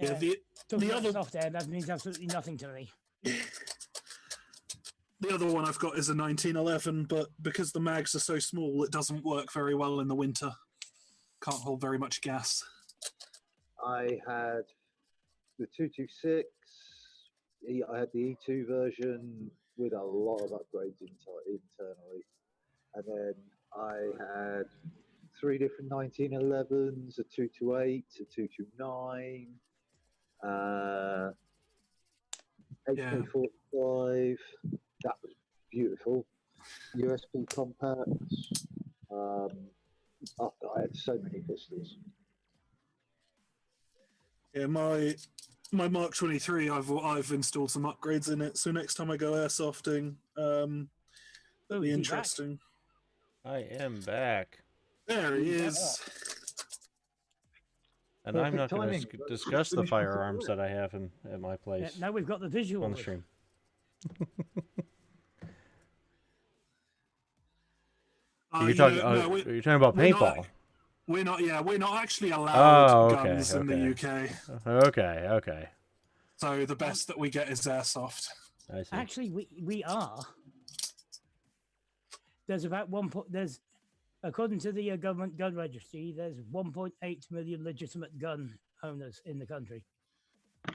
Yeah, the other soft air, that means absolutely nothing to me. The other one I've got is a 1911, but because the mags are so small, it doesn't work very well in the winter. Can't hold very much gas. I had the 226. I had the E2 version with a lot of upgrades internally. And then I had 3 different 1911s, a 228, a 229, AK-45. That was beautiful. USB compacts. I had so many pistols. Yeah, my Mark 23, I've installed some upgrades in it. So next time I go airsofting, that'll be interesting. I am back. There he is. And I'm not going to discuss the firearms that I have at my place. Yeah, now we've got the visual on the stream. You're talking about paintball. We're not actually allowed guns in the UK. Okay. So the best that we get is airsoft. I see. Actually, we are. There's about according to the government gun registry, there's 1.8 million legitimate gun owners in the country,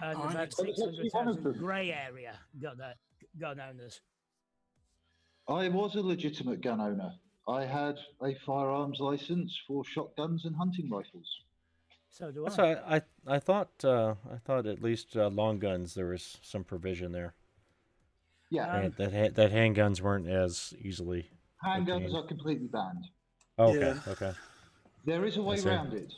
and about 600,000 grey area gun owners. I was a legitimate gun owner. I had a firearms license for shotguns and hunting rifles. So do I. So I thought at least long guns there was some provision there. Yeah, that handguns weren't as easily. Handguns are completely banned. Okay, okay. There is a way around it.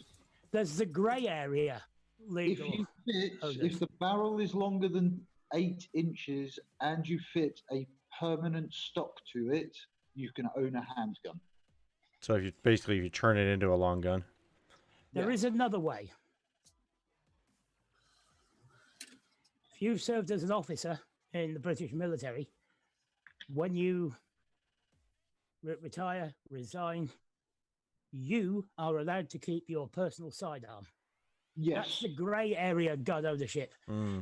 There's the grey area legal. If the barrel is longer than 8 inches and you fit a permanent stock to it, you can own a handgun. So if you turn it into a long gun. There is another way. If you've served as an officer in the British military, when you retire, resign, you are allowed to keep your personal sidearm. Yes. That's the grey area gun ownership.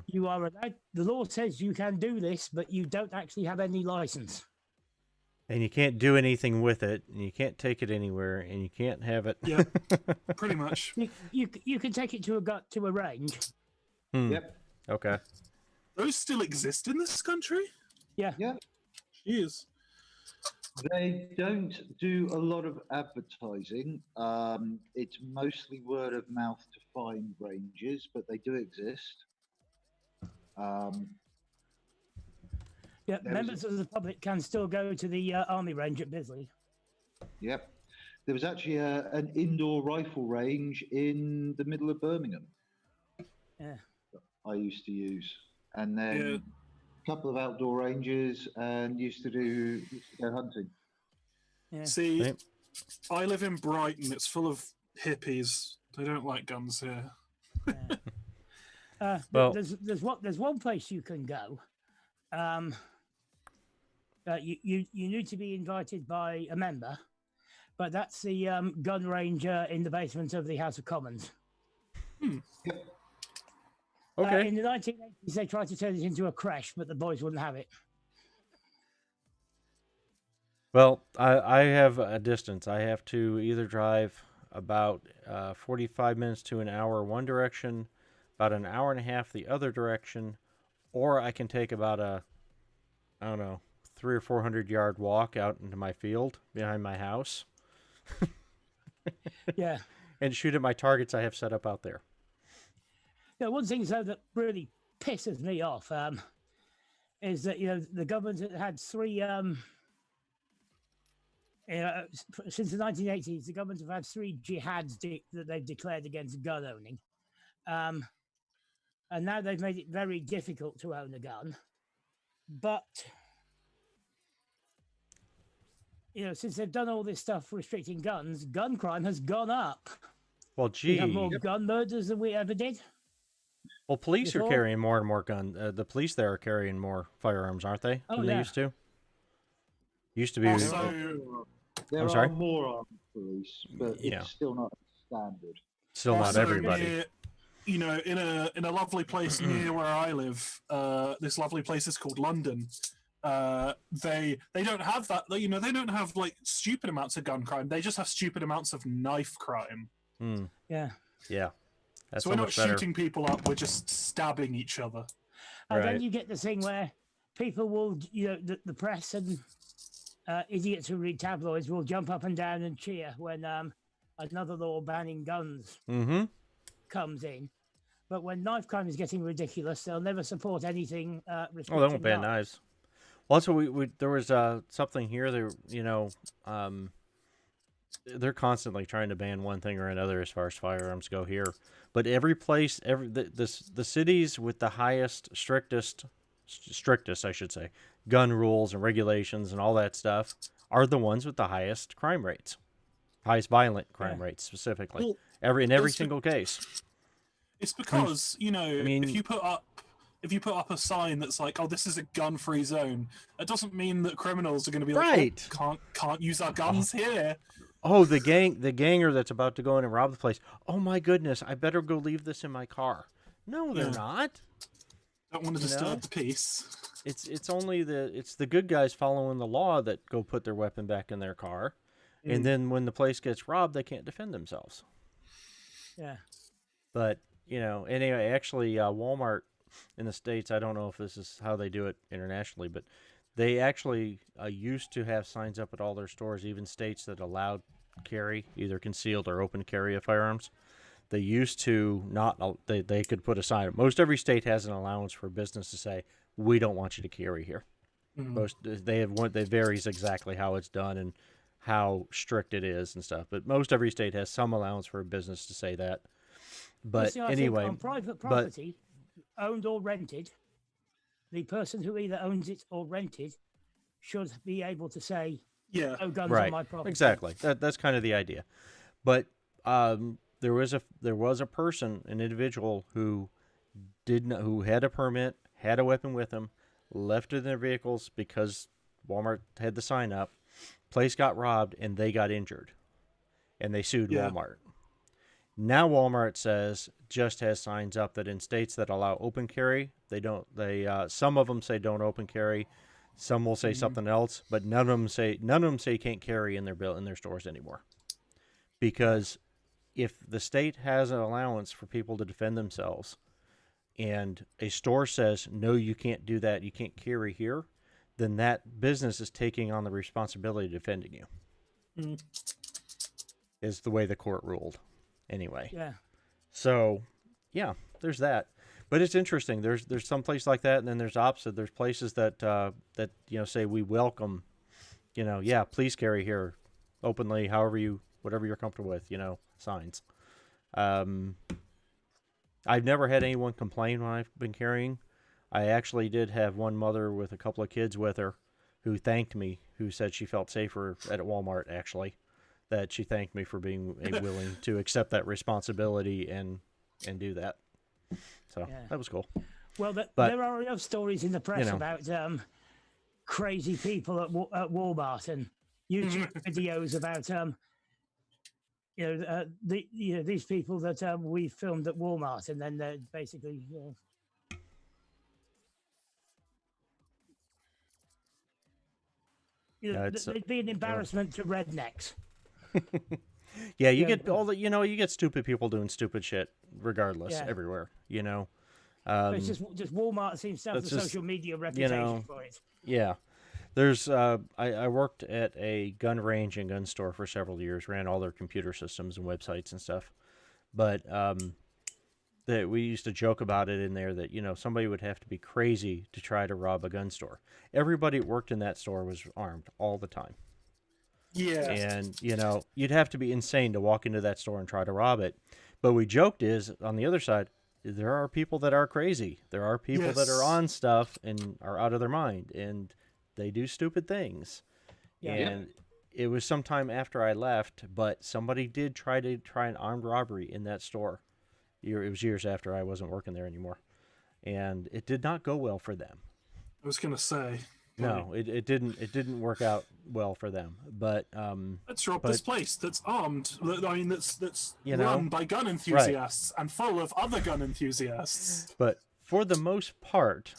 You are allowed, the law says you can do this, but you don't actually have any license. And you can't do anything with it, and you can't take it anywhere, and you can't have it. Yeah, pretty much. You can take it to a range. Yep. Okay. Those still exist in this country? Yeah. Yeah. Jeez. They don't do a lot of advertising. It's mostly word of mouth to find ranges, but they do exist. Yeah, members of the public can still go to the army range at Bisley. Yep. There was actually an indoor rifle range in the middle of Birmingham. Yeah. I used to use. And then a couple of outdoor ranges and used to go hunting. Yeah. See, I live in Brighton. It's full of hippies. They don't like guns here. Well, there's one place you can go. You need to be invited by a member, but that's the gun range in the basement of the House of Commons. Okay. In the 1980s, they tried to turn it into a creche, but the boys wouldn't have it. Well, I have a distance. I have to either drive about 45 minutes to an hour one direction, about an hour and a half the other direction, or I can take about a, 300 or 400 yard walk out into my field behind my house. Yeah. And shoot at my targets I have set up out there. Yeah, one thing that really pisses me off is that the government had 3. Since the 1980s, the government have had 3 jihads that they've declared against gun owning, and now they've made it very difficult to own a gun. But since they've done all this stuff restricting guns, gun crime has gone up. Well, gee, we have more gun murders than we ever did. Well, police are carrying more and more guns. The police there are carrying more firearms, aren't they? Than they used to. Used to be. There are more armed police, but it's still not standard. Still not everybody. in a lovely place near where I live, this lovely place is called London. They don't have that. They don't have like stupid amounts of gun crime. They just have stupid amounts of knife crime. Yeah. So That's so we're not much better. shooting people up. We're just stabbing each other. And Right. then you get the thing where people will, the press and idiots who read tabloids will jump up and down and cheer when another law banning guns comes in. But when knife crime is getting ridiculous, they'll never support anything restricting Oh, they won't ban knives. knives. Well, also, there was something here. They're constantly trying to ban one thing or another as far as firearms go here. But every place, the cities with the strictest, I should say, gun rules and regulations and all that stuff are the ones with the highest crime rates, highest violent crime rates specifically. Well, in every single case. It's because if you put up a sign that's like, "Oh, this is a gun-free zone," it doesn't mean that criminals are going to be like, "Oh, can't use our guns here." Oh, the ganger that's about to go in and rob the place. Oh my goodness, I better go leave this in my car. No, they're not. Don't want to disturb the peace. It's only the good guys following the law that go put their weapon back in their car, and then when the place gets robbed, they can't defend themselves. Yeah. But anyway, actually, Walmart in the States, I don't know if this is how they do it internationally, but they actually used to have signs up at all their stores, even states that allowed carry, either concealed or open carry of firearms. They used to not, they could put a sign. Most every state has an allowance for business to say, we don't want you to carry here. Most they varies exactly how it's done and how strict it is and stuff. But most every state has some allowance for a business to say that. But I anyway, think on private property, owned or rented, the person who either owns it or rented should be able to say, "No guns on my property." Exactly. That's kind of the idea. But there was a person, an individual who who had a permit, had a weapon with him, left it in their vehicles because Walmart had the sign up. Place got robbed and they got injured, and they sued Walmart. Now Walmart just has signs up that in states that allow open carry, some of them say don't open carry, some will say something else, but none of them say you can't carry in their stores anymore. Because if the state has an allowance for people to defend themselves, and a store says no, you can't do that, you can't carry here, then that business is taking on the responsibility of defending you. Is the way the court ruled. Anyway. Yeah. So, yeah, there's that. But it's interesting. There's some place like that, and then there's opposite. There's places that say we welcome, please carry here openly, whatever you're comfortable with, signs. I've never had anyone complain when I've been carrying. I actually did have one mother with a couple of kids with her who thanked me, who said she felt safer at Walmart, actually. That she thanked me for being willing to accept that responsibility and do that. So that was cool. Well, there are enough stories in the press about crazy people at Walmart and YouTube videos about these people that we filmed at Walmart, and then they're basically they'd be an embarrassment to rednecks. You get all the you get stupid people doing stupid shit regardless everywhere. It's just Walmart seems to have the social media reputation for it. Yeah, there's I worked at a gun range and gun store for several years, ran all their computer systems and websites and stuff. But that we used to joke about it in there that somebody would have to be crazy to try to rob a gun store. Everybody that worked in that store was armed all the time. Yeah. And, you'd have to be insane to walk into that store and try to rob it. But we joked is, on the other side, there are people that are crazy. There are people that are on stuff and are out of their mind, and they do stupid things. Yeah. And it was sometime after I left, but somebody did try an armed robbery in that store. It was years after I wasn't working there anymore. And it did not go well for them. I was going to say. No, it didn't work out well for them. But let's rob this place that's armed. I mean, that's know, run by gun enthusiasts and full of other gun enthusiasts. But for the most part,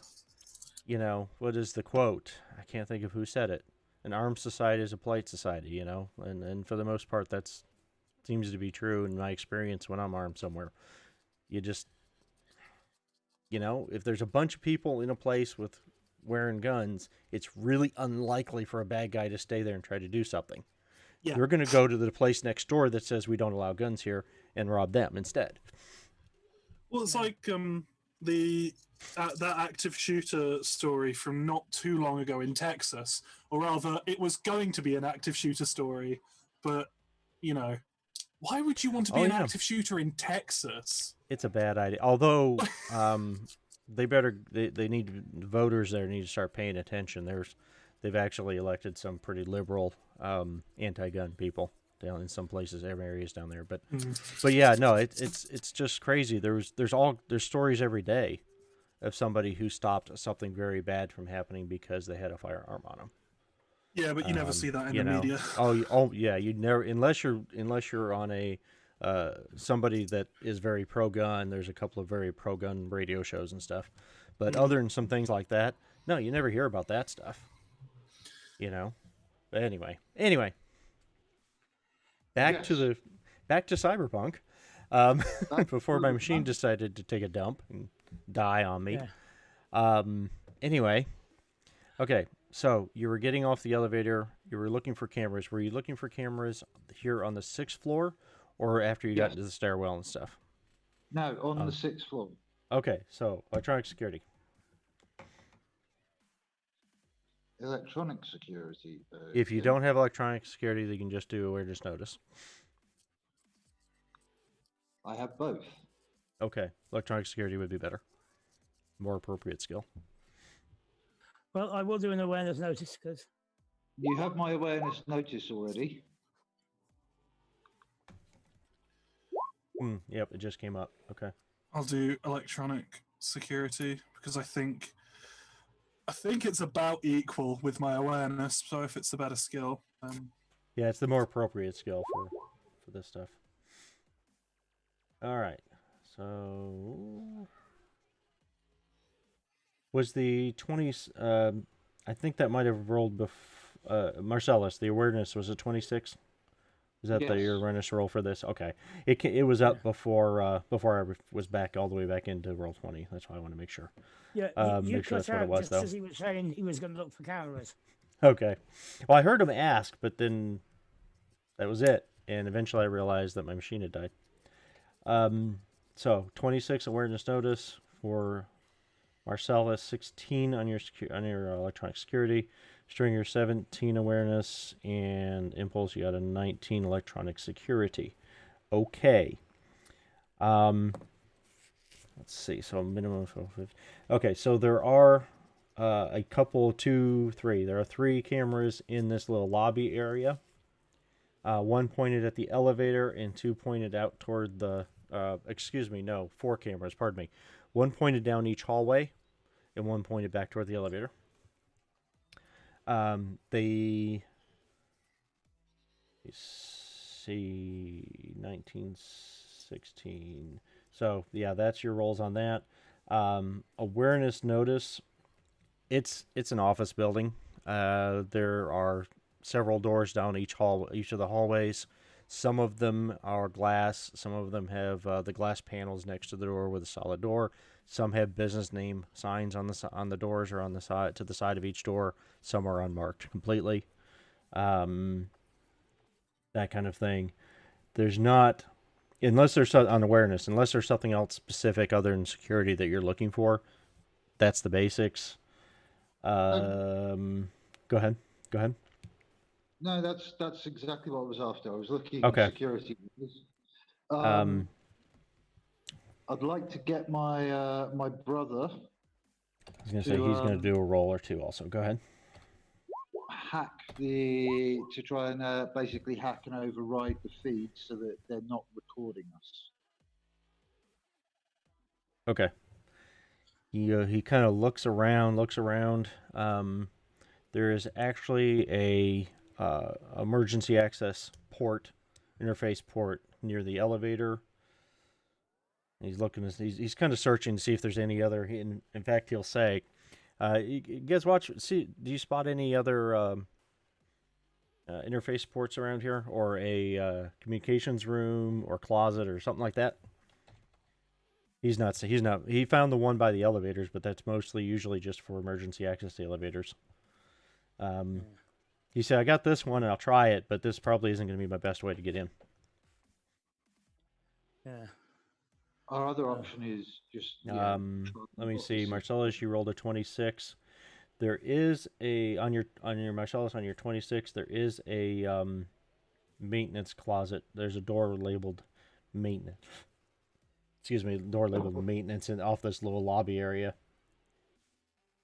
what is the quote? I can't think of who said it. An armed society is a polite society, and for the most part, that's seems to be true in my experience when I'm armed somewhere. You just, if there's a bunch of people in a place with wearing guns, it's really unlikely for a bad guy to stay there and try to do something. Yeah. You're going to go to the place next door that says we don't allow guns here and rob them instead. Well, it's like that active shooter story from not too long ago in Texas, or rather, it was going to be an active shooter story, but why would you want to be an active shooter in Texas? It's a bad idea. Although they need voters there need to start paying attention. They've actually elected some pretty liberal anti-gun people down in some places, areas down there. But yeah, no, it's just crazy. There's stories every day of somebody who stopped something very bad from happening because they had a firearm on them. Yeah, but you never see that in the media. Oh yeah, you never unless you're on a somebody that is very pro-gun. There's a couple of very pro-gun radio shows and stuff, but other than some things like that, no, you never hear about that stuff. But anyway, back to Cyberpunk. Before my machine decided to take a dump and die on me. Yeah. Anyway, okay. So you were getting off the elevator. You were looking for cameras. Were you looking for cameras here on the 6th floor, or after you got into the stairwell and stuff? No, on the 6th floor. Okay, so electronic security. Electronic security. If you don't have electronic security, you can just do awareness notice. I have both. Okay, electronic security would be better. More appropriate skill. Well, I will do an awareness notice because... You have my awareness notice already. Yep, it just came up. Okay. I'll do electronic security because I think it's about equal with my awareness. So if it's a better skill, yeah, it's the more appropriate skill for this stuff. All right. So was the 20s? I think that might have rolled before. Marcellus, the awareness was a 26. Is that your awareness roll for this? Okay, it was up before I was back all the way back into roll 20. That's why I want to make sure. Yeah, make sure that's what it was, just though. as he was saying he was going to look for cameras. Okay, well I heard him ask, but then that was it, and eventually I realized that my machine had died. So 26 awareness notice for Marcellus, 16 on your electronic security, Stringer 17 awareness, and Impulse you got a 19 electronic security. Okay. Let's see. So minimum. Okay, so there are a couple, 2, 3. There are 3 cameras in this little lobby area. 1 pointed at the elevator and 2 pointed out toward the. 4 cameras. Pardon me. 1 pointed down each hallway, and 1 pointed back toward the elevator. They see 19, 16. So yeah, that's your rolls on that. Awareness notice. It's an office building. There are several doors down each of the hallways. Some of them are glass. Some of them have the glass panels next to the door with a solid door. Some have business name signs on the doors or on the side to the side of each door. Some are unmarked completely. That kind of thing. There's not, unless there's on awareness, unless there's something else specific other than security that you're looking for. That's the basics. Go ahead. No, that's exactly what I was after. I was looking at security. I'd like to get my my brother. I was going to say he's going to do a roll or two also. Go ahead. To try and basically hack and override the feed so that they're not recording us. Okay. He kind of looks around. there is actually a emergency access port, interface port near the elevator. He's looking. He's kind of searching to see if there's any other. In fact, he'll say, "You guys watch. See, do you spot any other interface ports around here, or a communications room, or closet, or something like that?" He's not. He found the one by the elevators, but that's usually just for emergency access to elevators. He said, "I got this one, and I'll try it, but this probably isn't going to be my best way to get in." Yeah. Our other option is just. Let me see, Marcellus, you rolled a 26. There is on your Marcellus, on your 26, there is a maintenance closet. There's a door labeled maintenance. Excuse me, door labeled maintenance off this little lobby area.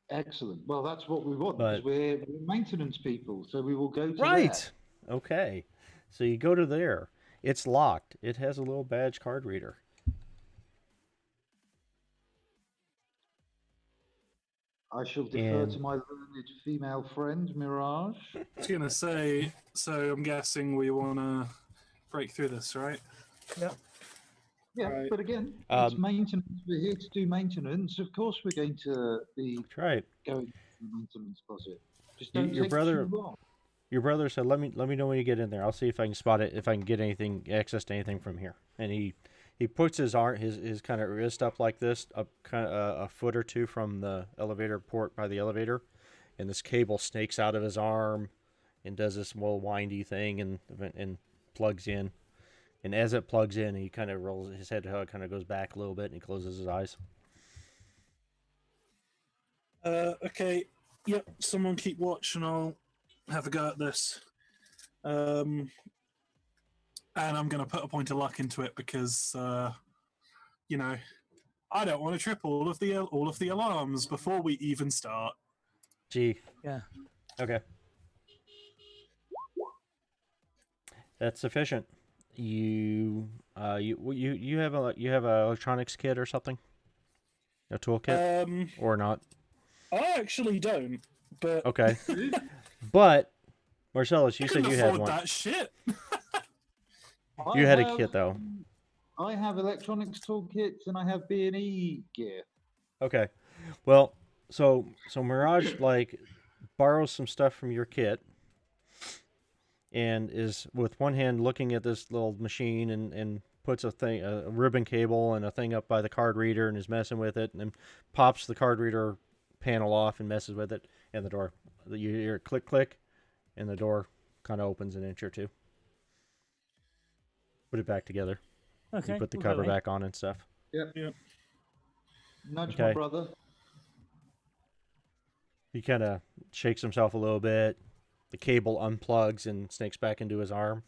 Excellent. Well, that's what we want, But- because we're maintenance people, so we will go to Right. Okay. So you go to there. It's locked. It has a little badge card reader. I shall defer And- to my learned female friend, Mirage. I was gonna say, so I'm guessing we want to break through this, right? Yep. Yeah, Right. but again, it's maintenance. We're here to do maintenance. Of course, we're going to be That's right. going to the maintenance closet. Just Y- don't your take brother- too long. Your brother said, "Let me know when you get in there. I'll see if I can spot it. If I can get access to anything from here." And he puts his arm, his kind of wrist up like this, up kind of a foot or two from the elevator port by the elevator, and this cable snakes out of his arm, and does this little windy thing, and plugs in. And as it plugs in, he kind of rolls his head, kind of goes back a little bit, and he closes his eyes. Okay. Yep. Someone keep watch, and I'll have a go at this. And I'm going to put a point of luck into it because, you know, I don't want to trip all of the alarms before we even start. Gee. Yeah. Okay. That's sufficient. You have a electronics kit or something? A toolkit or not? I actually don't, but Okay. But Marcellus, you I said couldn't you had afford one. that shit. You I had a have- kit though. I have electronics toolkits and I have B&E gear. Okay. Well, so Mirage borrows some stuff from your kit and is with one hand looking at this little machine and puts a ribbon cable and a thing up by the card reader and is messing with it and then pops the card reader panel off and messes with it, and the door, you hear click click, and the door kind of opens an inch or two. Put it back together. Okay. You put the we'll go cover in. back on and stuff. Yep. Yep. Nudge my Okay. brother. He kind of shakes himself a little bit. The cable unplugs and snakes back into his arm.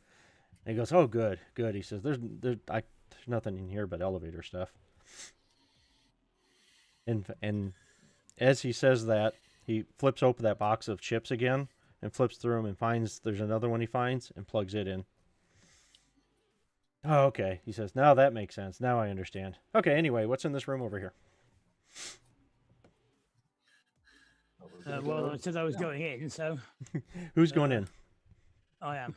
And he goes, "Oh, good, good." He says, "There's nothing in here but elevator stuff." And as he says that, he flips open that box of chips again and flips through them and finds there's another one he finds and plugs it in. "Oh, okay." He says, "Now that makes sense. Now I understand." Okay, anyway, what's in this room over here? Well, I said I was going in, so Who's going in? I am.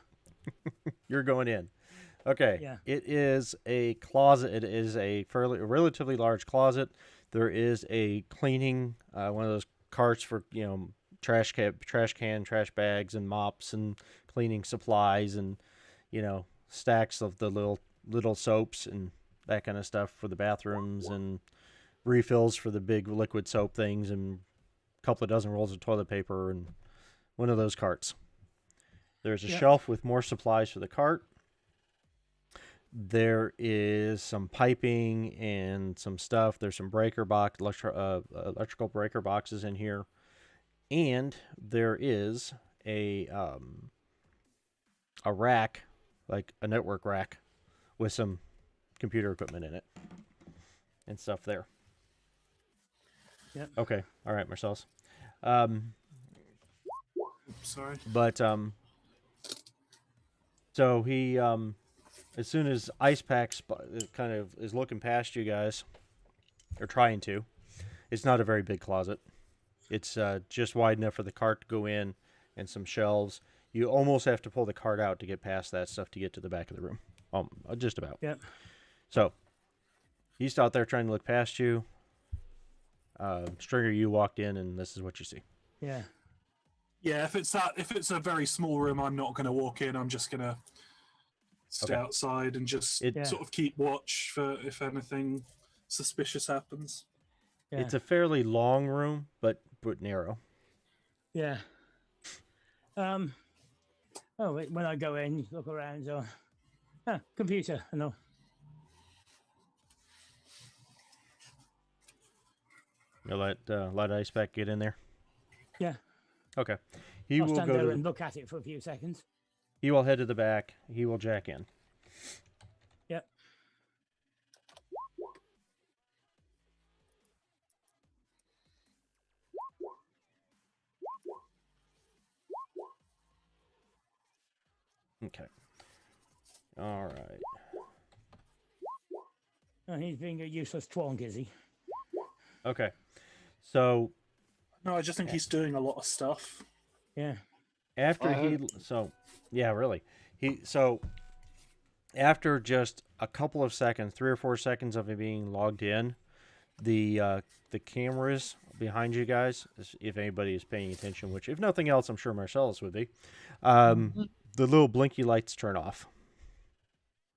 You're going in. Okay. Yeah. It is a closet. It is a relatively large closet. There is a cleaning, one of those carts for, trash can, trash bags, and mops and cleaning supplies, and stacks of the little soaps and that kind of stuff for the bathrooms, and refills for the big liquid soap things, and a couple of dozen rolls of toilet paper, and one of those carts. There's a shelf with more supplies for the cart. There is some piping and some stuff. There's some electrical breaker boxes in here, and there is a rack, like a network rack, with some computer equipment in it and stuff there. Yep. Okay. All right, Marcellus. Sorry. But so he as soon as Ice Pack kind of is looking past you guys, or trying to, it's not a very big closet. It's just wide enough for the cart to go in, and some shelves. You almost have to pull the cart out to get past that stuff to get to the back of the room. Just about. Yep. So he's out there trying to look past you. Stringer, you walked in, and this is what you see. Yeah. Yeah, if it's a very small room, I'm not going to walk in. I'm just going to stay outside and just sort of keep watch for if anything suspicious happens. Yeah. It's a fairly long room, but narrow. Yeah. Oh, wait, when I go in, look around. Computer, I know. You let Iceback get in there. Yeah. Okay. I'll stand there and look at it for a few seconds. He will head to the back. He will jack in. Yep. Okay. All right. Oh, he's being a useless twonk, is he? Okay. So. No, I just think he's doing a lot of stuff. Yeah. Really. After just a couple of seconds, 3 or 4 seconds of him being logged in, the cameras behind you guys, if anybody is paying attention, which if nothing else, I'm sure Marcellus would be, the little blinky lights turn off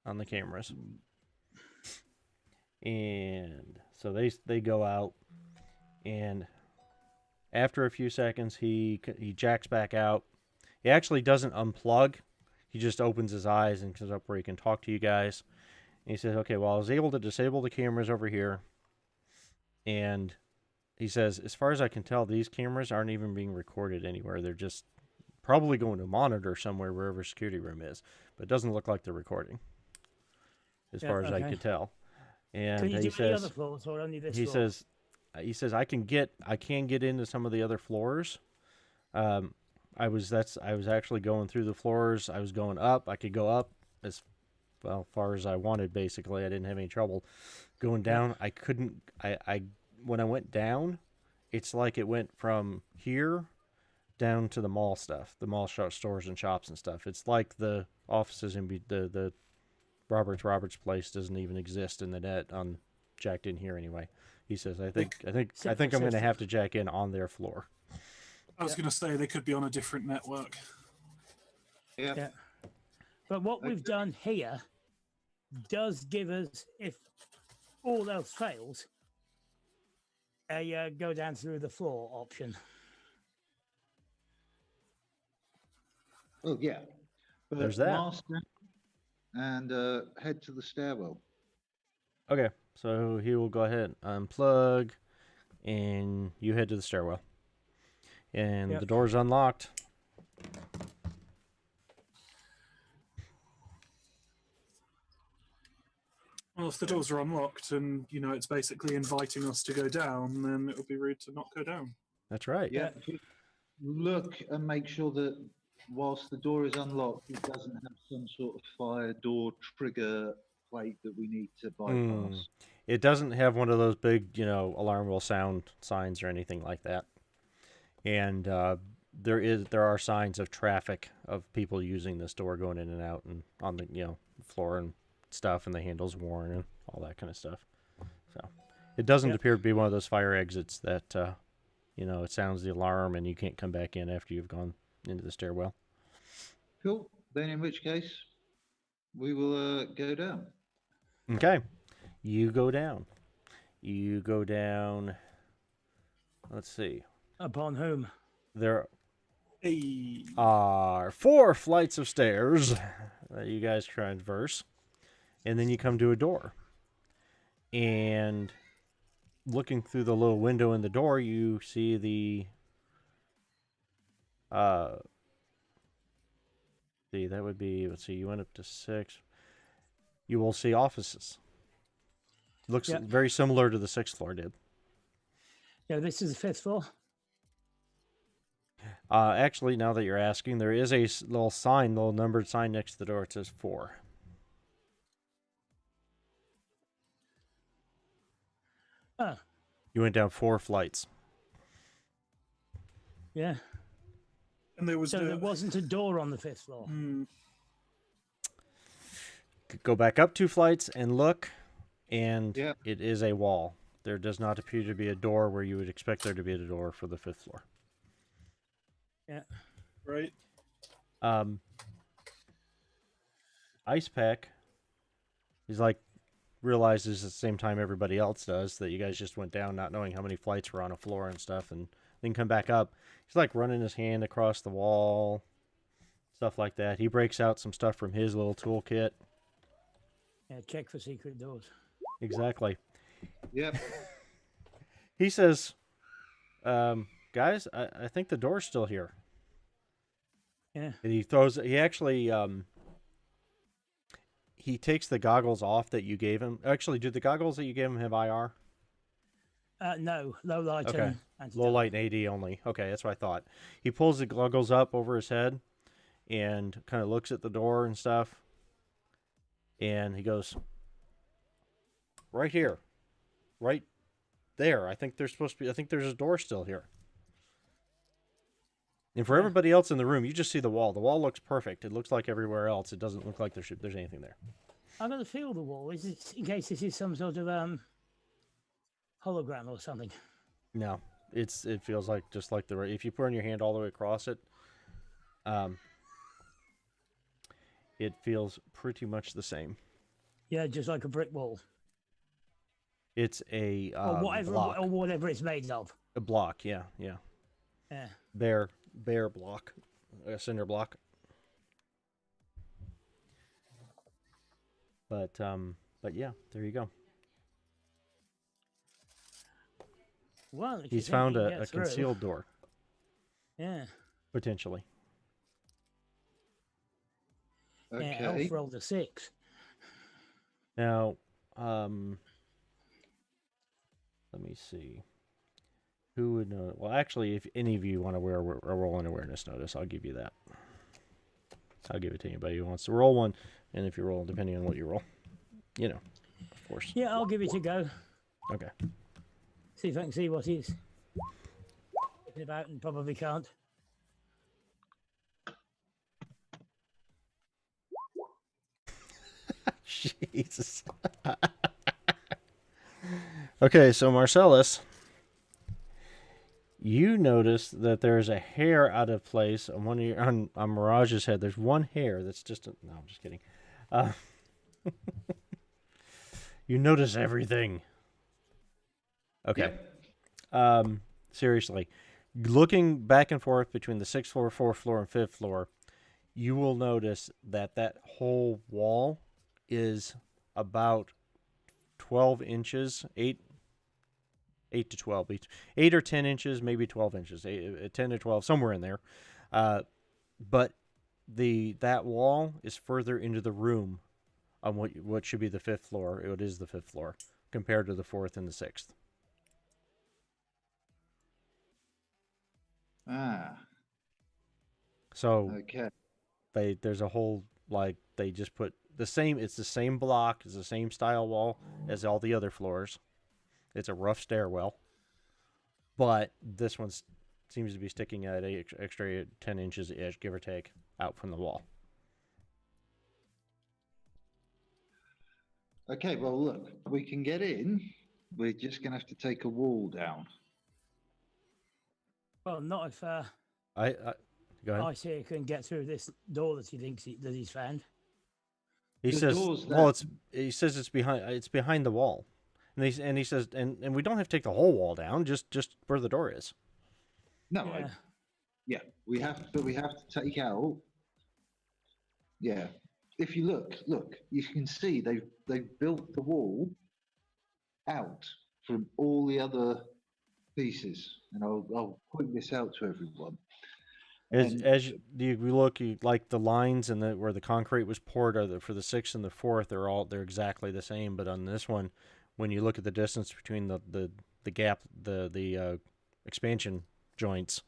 on the cameras. And so they go out, and after a few seconds, he jacks back out. He actually doesn't unplug. He just opens his eyes and comes up where he can talk to you guys. And he says, okay, well, I was able to disable the cameras over here. And he says, as far as I can tell, these cameras aren't even being recorded anywhere. They're just probably going to monitor somewhere wherever security room is. But it doesn't look like they're recording, as far as I could tell. And can you he do says, the other floors or only this he floor? says, I can get into some of the other floors. I was actually going through the floors. I was going up. I could go up as far as I wanted. Basically, I didn't have any trouble going down. I couldn't. When I went down, it's like it went from here down to the mall stuff, the mall stores and shops and stuff. It's like the offices in the Roberts place doesn't even exist in the net on jacked in here anyway. He says, I think I'm going to have to jack in on their floor. I was going to say they could be on a different network. Yeah. But what we've done here does give us, if all else fails, a go down through the floor option. Oh, yeah. But There's that. Master and head to the stairwell. Okay, so he will go ahead and unplug, and you head to the stairwell. And the door's unlocked. Well, if the doors are unlocked and, it's basically inviting us to go down, then it would be rude to not go down. That's right. Yeah. Look and make sure that whilst the door is unlocked, it doesn't have some sort of fire door trigger plate that we need to bypass. It doesn't have one of those big, alarm will sound signs or anything like that. And there are signs of traffic of people using this door going in and out and on the floor and stuff, and the handle's worn and all that kind of stuff. So it doesn't appear to be one of those fire exits that it sounds the alarm and you can't come back in after you've gone into the stairwell. Cool. Then in which case we will go down. Okay. You go down. Let's see. Upon whom? There are 4 flights of stairs that you guys traverse, and then you come to a door. And looking through the little window in the door, you see that would be, let's see, you went up to 6. You will see offices. Looks very similar to the 6th floor did. Yeah, this is the 5th floor. Actually, now that you're asking, there is a little numbered sign next to the door. It says 4. Oh. You went down 4 flights. Yeah. And there was So there wasn't a door on the 5th floor. Go back up 2 flights and look, and Yeah. it is a wall. There does not appear to be a door where you would expect there to be a door for the 5th floor. Yeah. Right. Ice Pack, he's like, realizes at the same time everybody else does that you guys just went down not knowing how many flights were on a floor and stuff, and then come back up. He's like running his hand across the wall, stuff like that. He breaks out some stuff from his little toolkit. Yeah, check for secret doors. Exactly. Yep. He says, guys, I think the door's still here. Yeah. And he takes the goggles off that you gave him. Actually, do the goggles that you gave him have IR? No, low light Okay. and Low light and AD only. Okay, that's what I thought. He pulls the goggles up over his head and kind of looks at the door and stuff. And he goes, right here. Right there. I think there's a door still here. And for everybody else in the room, you just see the wall. The wall looks perfect. It looks like everywhere else. It doesn't look like there's anything there. I'm going to feel the wall. Is it in case this is some sort of hologram or something? No, it feels like just like if you put your hand all the way across it, it feels pretty much the same. Yeah, just like a brick wall. It's a or whatever, block. or whatever it's made of. A block, yeah. Yeah. Bare block, a cinder block. But yeah, there you go. Well, he's found a concealed door. Yeah. Potentially. Okay. Yeah, Elf rolled a 6. Now, let me see. Who would know? Well, actually, if any of you want to roll an awareness notice, I'll give you that. I'll give it to anybody who wants to roll one, and if you roll, depending on what you roll, of course. Yeah, I'll give it a go. Okay. See if I can see what he's talking about, and probably can't. Jesus. Okay, so Marcellus, you notice that there's a hair out of place on one of your on Mirage's head. There's one hair that's just no, I'm just kidding. You notice everything. Okay. Yep. Seriously, looking back and forth between the 6th floor, 4th floor, and 5th floor, you will notice that whole wall is about 12 inches, 8 to 12, 8 or 10 inches, maybe 12 inches, 10 to 12, somewhere in there. But that wall is further into the room on what should be the 5th floor. It is the 5th floor compared to the 4th and the 6th. So Okay. there's a whole, they just put it's the same block, it's the same style wall as all the other floors. It's a rough stairwell, but this one seems to be sticking at an extra 10 inches edge, give or take, out from the wall. Okay, well, look, we can get in. We're just going to have to take a wall down. Well, not if Go ahead. Ice can get through this door that he thinks that he's found. He says it's behind the wall. And he says we don't have to take the whole wall down, just where the door is. No, we have to take out. Yeah, if you look, you can see they've built the wall out from all the other pieces, and I'll point this out to everyone. As you look, like the lines and where the concrete was poured for the 6th and the 4th, they're exactly the same. But on this one, when you look at the distance between the gap, the expansion joints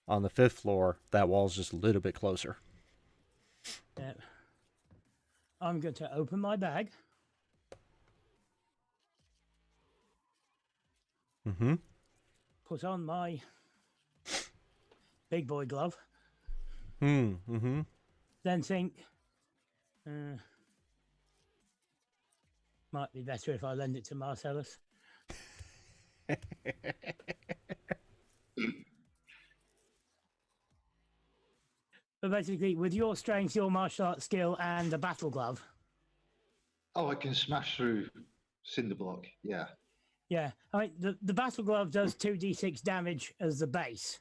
on the 5th floor, that wall's just a little bit closer. Yeah. I'm going to open my bag. Mm-hmm. Put on my big boy glove. Mm-hmm. Then think, might be better if I lend it to Marcellus. But basically, with your strength, your martial arts skill, and a battle glove. Oh, I can smash through cinder block. Yeah. Yeah, I mean, the battle glove does 2d6 damage as the base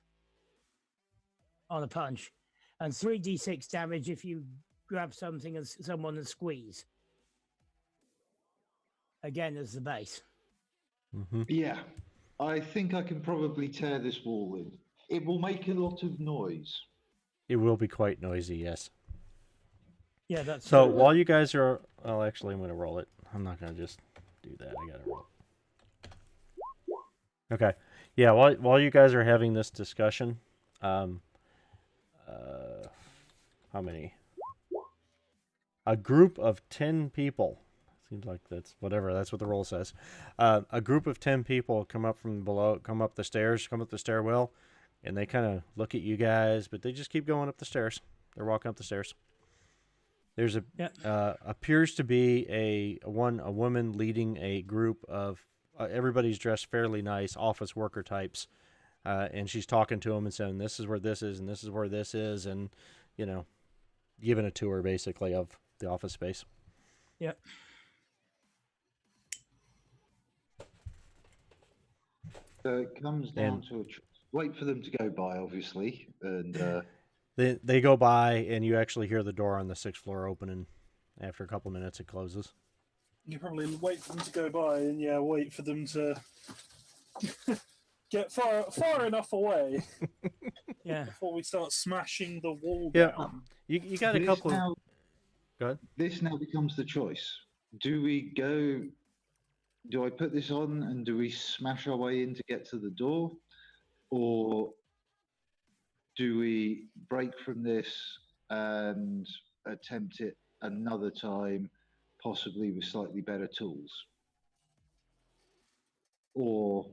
on a punch, and 3d6 damage if you grab something as someone and squeeze. Again, as the base. Mm-hmm. Yeah. I think I can probably tear this wall in. It will make a lot of noise. It will be quite noisy, yes. Yeah, that's so. While you guys are, well, actually, I'm going to roll it. I'm not going to just do that. I got to roll. Okay. Yeah. While you guys are having this discussion, how many? A group of 10 people. Seems like that's whatever. That's what the roll says. A group of 10 people come up from below, come up the stairs, come up the stairwell, and they kind of look at you guys, but they just keep going up the stairs. They're walking up the stairs. There's appears to be a woman leading a group of everybody's dressed fairly nice office worker types, and she's talking to them and saying, "This is where this is, and this is where this is," and giving a tour basically of the office space. Yep. So it comes down to a wait for them to go by, obviously, and they go by, and you actually hear the door on the 6th floor opening. After a couple minutes, it closes. You probably wait for them to go by, and wait for them to get far enough away. Before we start smashing the wall down. You got a couple. Go ahead. This now becomes the choice. Do I put this on and do we smash our way in to get to the door? Or do we break from this and attempt it another time, possibly with slightly better tools? Or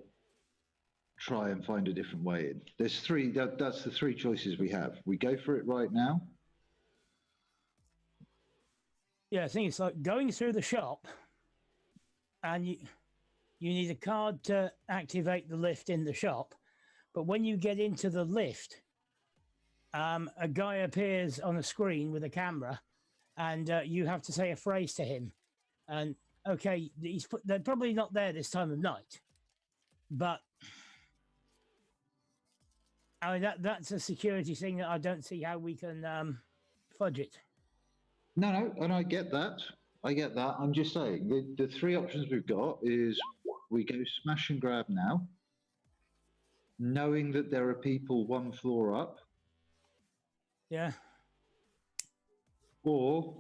try and find a different way in? There's three, that's the three choices we have. We go for it right now. Yeah, I think it's like going through the shop, and you need a card to activate the lift in the shop. But when you get into the lift, a guy appears on a screen with a camera, and you have to say a phrase to him. And okay, they're probably not there this time of night, but I mean that's a security thing that I don't see how we can fudge it. No, and I get that. I'm just saying the three options we've got is we go smash and grab now, knowing that there are people one floor up. Yeah. Or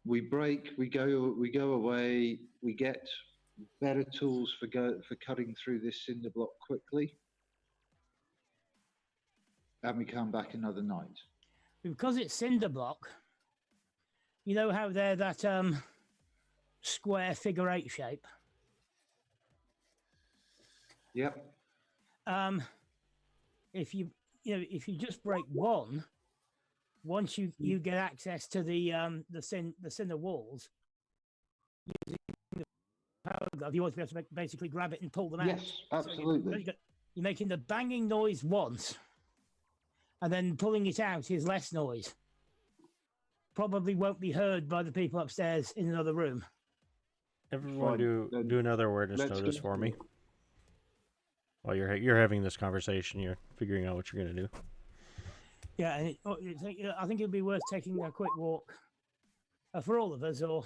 we break, we go away, we get better tools for cutting through this cinder block quickly, and we come back another night. Because it's cinder block, you know how they're that square figure 8 shape? Yep. If you just break one, once you get access to the cinder walls, using the power glove, you want to be able to basically grab it and pull them out. Yes, absolutely. So you're making the banging noise once, and then pulling it out is less noise. Probably won't be heard by the people upstairs in another room. Everyone, do another awareness notice for me. While you're having this conversation, you're figuring out what you're going to do. Yeah, and I think it'd be worth taking a quick walk for all of us, or.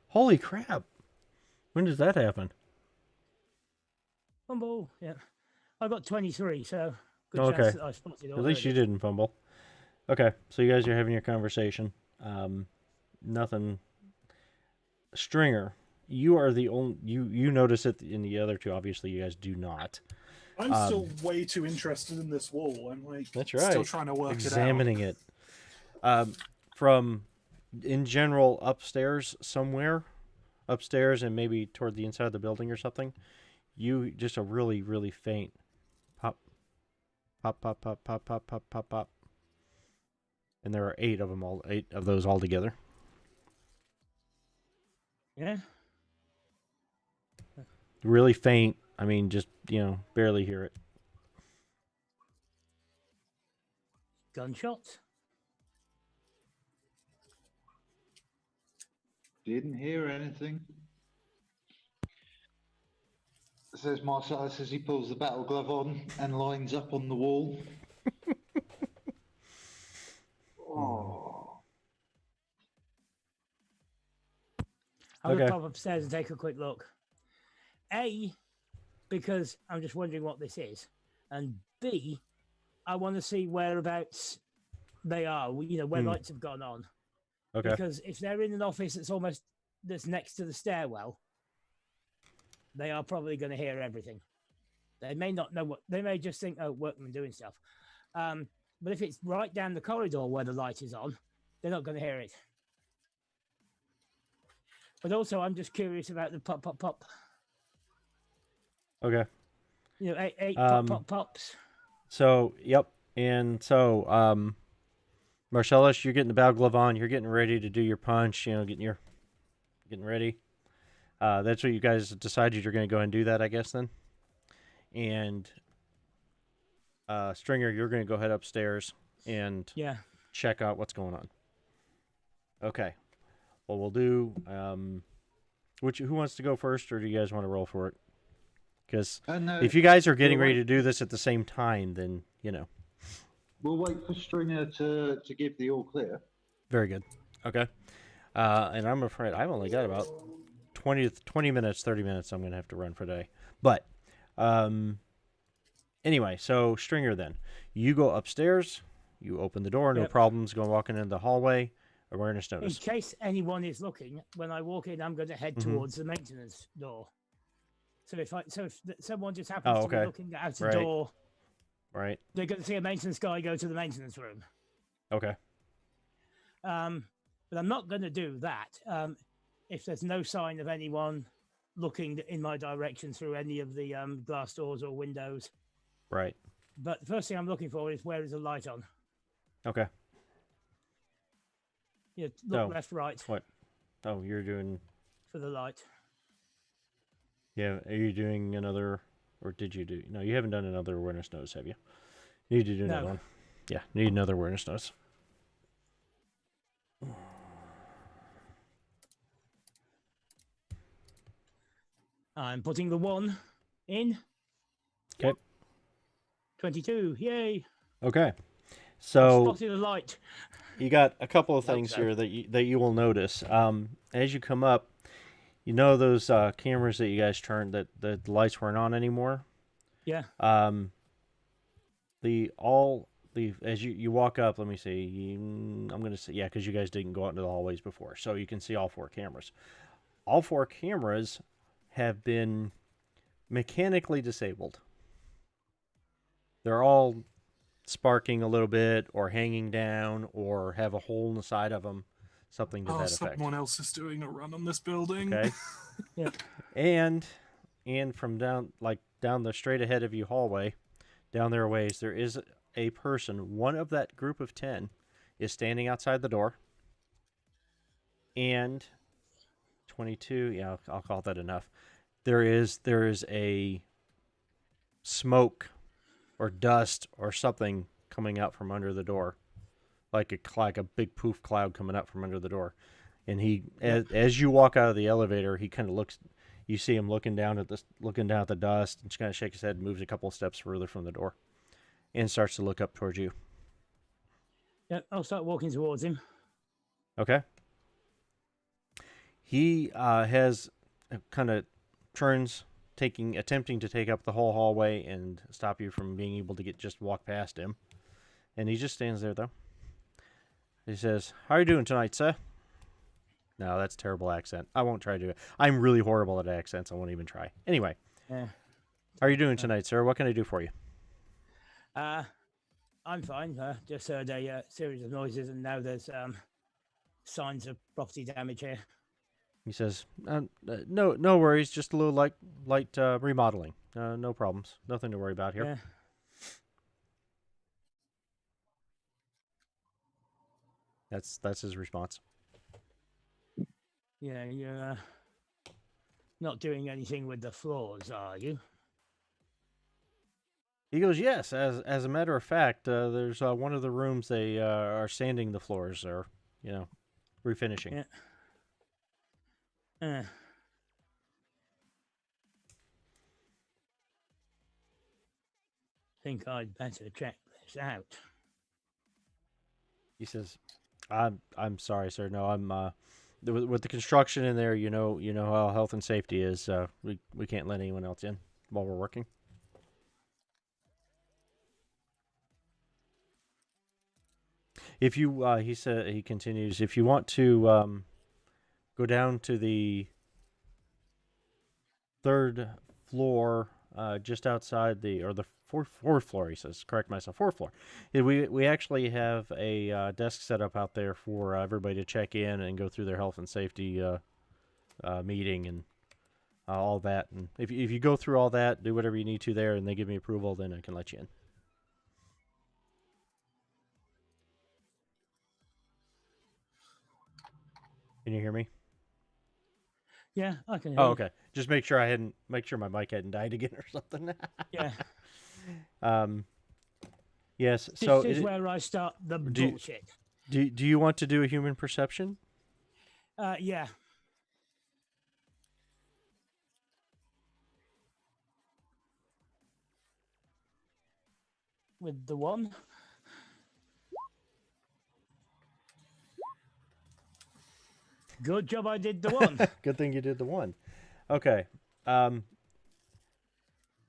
Holy crap! When does that happen? Fumble, yeah. I got 23, so good chance that I spotted it already. At least you didn't fumble. Okay, so you guys are having your conversation. Nothing. Stringer, you are the only you notice it in the other two. Obviously, you guys do not. I'm still way too interested in this wall. I'm like, that's right. Still trying to work examining it. From in general upstairs somewhere, upstairs and maybe toward the inside of the building or something, you just a really, really faint pop, pop, pop, pop, pop, pop, pop, pop, pop. And there are 8 of those all together. Yeah. Really faint. I mean, just, barely hear it. Gunshots. Didn't hear anything. Says Marcellus as he pulls the battle glove on and lines up on the wall. Oh. I'm going Okay. to pop upstairs and take a quick look. A, because I'm just wondering what this is. And B, I want to see whereabouts they are, where lights have gone on. Okay. Because if they're in an office that's next to the stairwell, they are probably going to hear everything. They may not know they may just think, oh, workmen doing stuff. But if it's right down the corridor where the light is on, they're not going to hear it. But also, I'm just curious about the pop, pop, pop. Okay. 8 pop, pop, pops. So, yep. And so, Marcellus, you're getting the battle glove on. You're getting ready to do your punch. Getting ready. That's what you guys decided you're going to go ahead and do that, I guess, then. And Stringer, you're going to go head upstairs and check out what's going on. Okay. Well, we'll do. Who wants to go first, or do you guys want to roll for it? Because if you guys are getting ready to do this at the same time, then We'll wait for Stringer to give the all clear. Very good. Okay. And I'm afraid I've only got about 20 minutes, 30 minutes I'm going to have to run for today. But anyway, so Stringer, then. You go upstairs. You open the door. No problems. Go walking in the hallway. Awareness notice. In case anyone is looking, when I walk in, I'm going to head towards the maintenance door. So if someone just happens to be looking out the door, right, they're going to see a maintenance guy go to the maintenance room. Okay. But I'm not going to do that if there's no sign of anyone looking in my direction through any of the glass doors or windows. Right. But the first thing I'm looking for is where is the light on. Okay. Look left, right. What? Oh, you're doing... For the light. Yeah, are you doing another... Or did you do... No, you haven't done another awareness notice, have you? You need to do another one. Yeah, need another awareness notice. I'm putting the 1 in. Okay. 22, yay. Okay. So... Spotted a light. You got a couple of things here that you will notice. As you come up, those cameras that you guys turned that the lights weren't on anymore. Yeah. As you walk up, let me see. I'm going to say because you guys didn't go out into the hallways before, so you can see all 4 cameras. All 4 cameras have been mechanically disabled. They're all sparking a little bit or hanging down or have a hole in the side of them, something to that effect. Someone else is doing a run on this building. Okay. Yeah. And from down the straight ahead of you hallway, down there a ways, there is a person. One of that group of 10 is standing outside the door. And 22, I'll call that enough. There is a smoke or dust or something coming out from under the door, like a big poof cloud coming out from under the door. And as you walk out of the elevator, he kind of looks. You see him looking down at the dust, and kind of shakes his head, and moves a couple of steps further from the door, and starts to look up towards you. Yeah, I'll start walking towards him. Okay. He has kind of turns, attempting to take up the whole hallway and stop you from being able to just walk past him. And he just stands there, though. He says, "How are you doing tonight, sir?" No, that's a terrible accent. I won't try to do it. I'm really horrible at accents. I won't even try. Anyway. Yeah. How are you doing tonight, sir? What can I do for you? I'm fine. Just heard a series of noises, and now there's signs of property damage here. He says, no worries, just a little light remodeling. No problems, nothing to worry about here. Yeah. That's his response. Yeah, you're not doing anything with the floors, are you? He goes, yes. As a matter of fact, there's one of the rooms they are sanding the floors, or refinishing. Yeah. Think I'd better check this out. He says, I'm sorry, sir. No, I'm with the construction in there. You know how health and safety is. We can't let anyone else in while we're working. If you, he continues, if you want to go down to the third floor, just outside the fourth floor, he says, correct myself, fourth floor. We actually have a desk set up out there for everybody to check in and go through their health and safety meeting and all that. And if you go through all that, do whatever you need to there, and they give me approval, then I can let you in. Can you hear me? Yeah, I can hear Oh, you. okay. Just make sure my mic hadn't died again or something. Yeah. Yes. This So is where I start the bullshit. Do you want to do a human perception? Yeah. With the one. Good job I did the one. Good thing you did the one. Okay.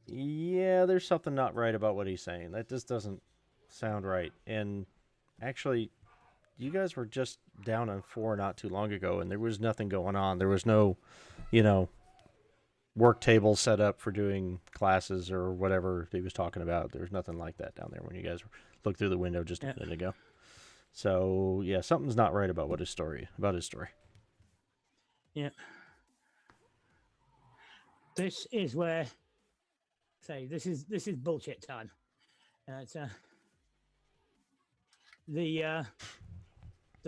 Yeah, there's something not right about what he's saying. That just doesn't sound right. And actually, you guys were just down on 4 not too long ago, and there was nothing going on. There was no, work table set up for doing classes or whatever he was talking about. There was nothing like that down there when you guys looked through the window just a minute ago. So, yeah, something's not right about his story. Yeah. This is where this is bullshit time. It's the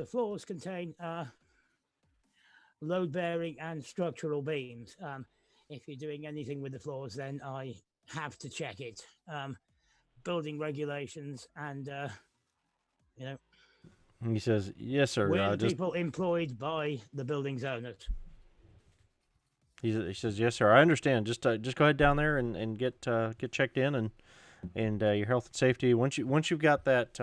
floors contain load bearing and structural beams. If you're doing anything with the floors, then I have to check it. Building regulations and He says, yes, sir. we're the people employed by the building's owners. He says, yes, sir. I understand. Just go ahead down there and get checked in and your health and safety. Once you've got that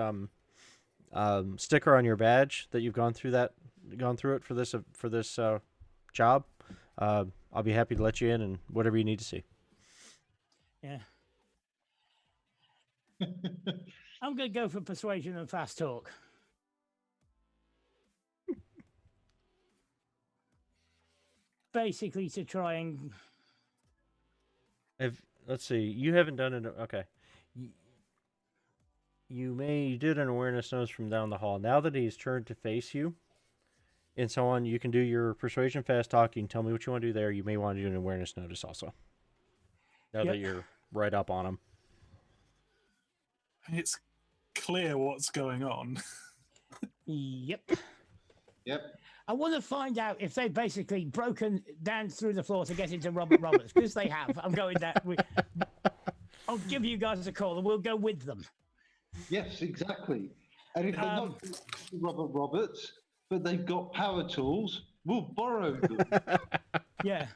sticker on your badge that you've gone through it for this job, I'll be happy to let you in and whatever you need to see. Yeah. I'm going to go for persuasion and fast talk. Basically to try and... Let's see. You haven't done it. Okay. You did an awareness notice from down the hall. Now that he's turned to face you and so on, you can do your persuasion fast talk. You can tell me what you want to do there. You may want to do an awareness notice also. Now that you're right up on him. It's clear what's going on. Yep. I want to find out if they've basically broken down through the floor to get into Robert Roberts, because they have. I'm going that. I'll give you guys a call and we'll go with them. Yes, exactly. And if they're not Robert Roberts, but they've got power tools, we'll borrow them. Yeah.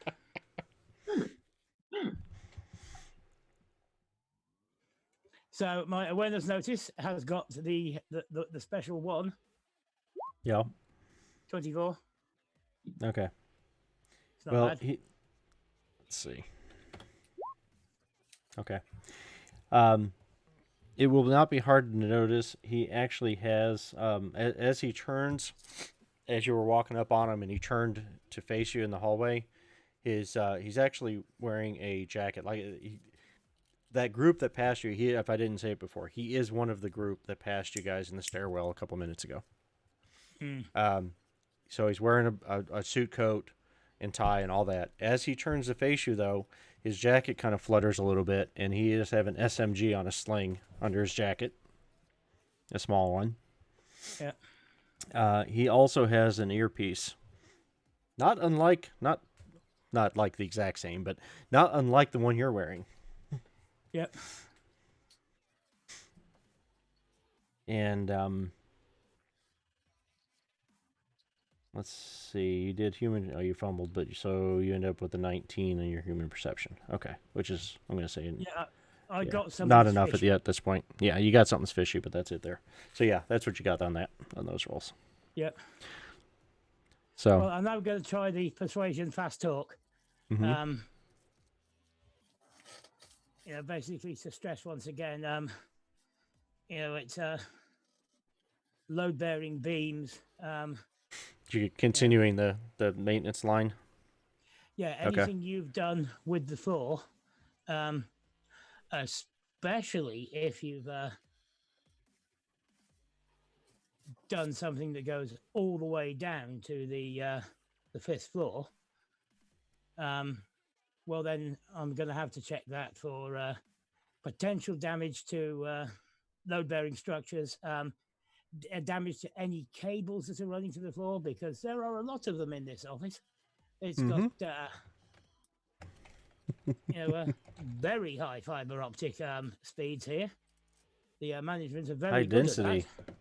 So my awareness notice has got the special one. Yeah. 24. Okay. It's not Well, bad. let's see. Okay. It will not be hard to notice. He actually has, as he turns, as you were walking up on him, and he turned to face you in the hallway. He's actually wearing a jacket. That group that passed you. If I didn't say it before, he is one of the group that passed you guys in the stairwell a couple minutes ago. So he's wearing a suit coat, and tie and all that. As he turns to face you, though, his jacket kind of flutters a little bit, and he does have an SMG on a sling under his jacket, a small one. Yeah. He also has an earpiece, not like the exact same, but not unlike the one you're wearing. Yep. And let's see. You did human. Oh, you fumbled, but so you end up with a 19 in your human perception. Okay, which is I'm going to say. Yeah, I got some. Not enough at this point. Yeah, you got something fishy, but that's it there. So yeah, that's what you got on those rolls. Yep. So. Well, I'm now going to try the persuasion fast talk. Mm-hmm. Basically to stress once again. It's load-bearing beams. You continuing the maintenance line? Yeah, anything you've done with the floor, especially if you've done something that goes all the way down to the 5th floor, well, then I'm going to have to check that for potential damage to load-bearing structures, damage to any cables that are running to the floor, because there are a lot of them in this office. It's got very high fiber optic speeds here. The management are very high good density. at that.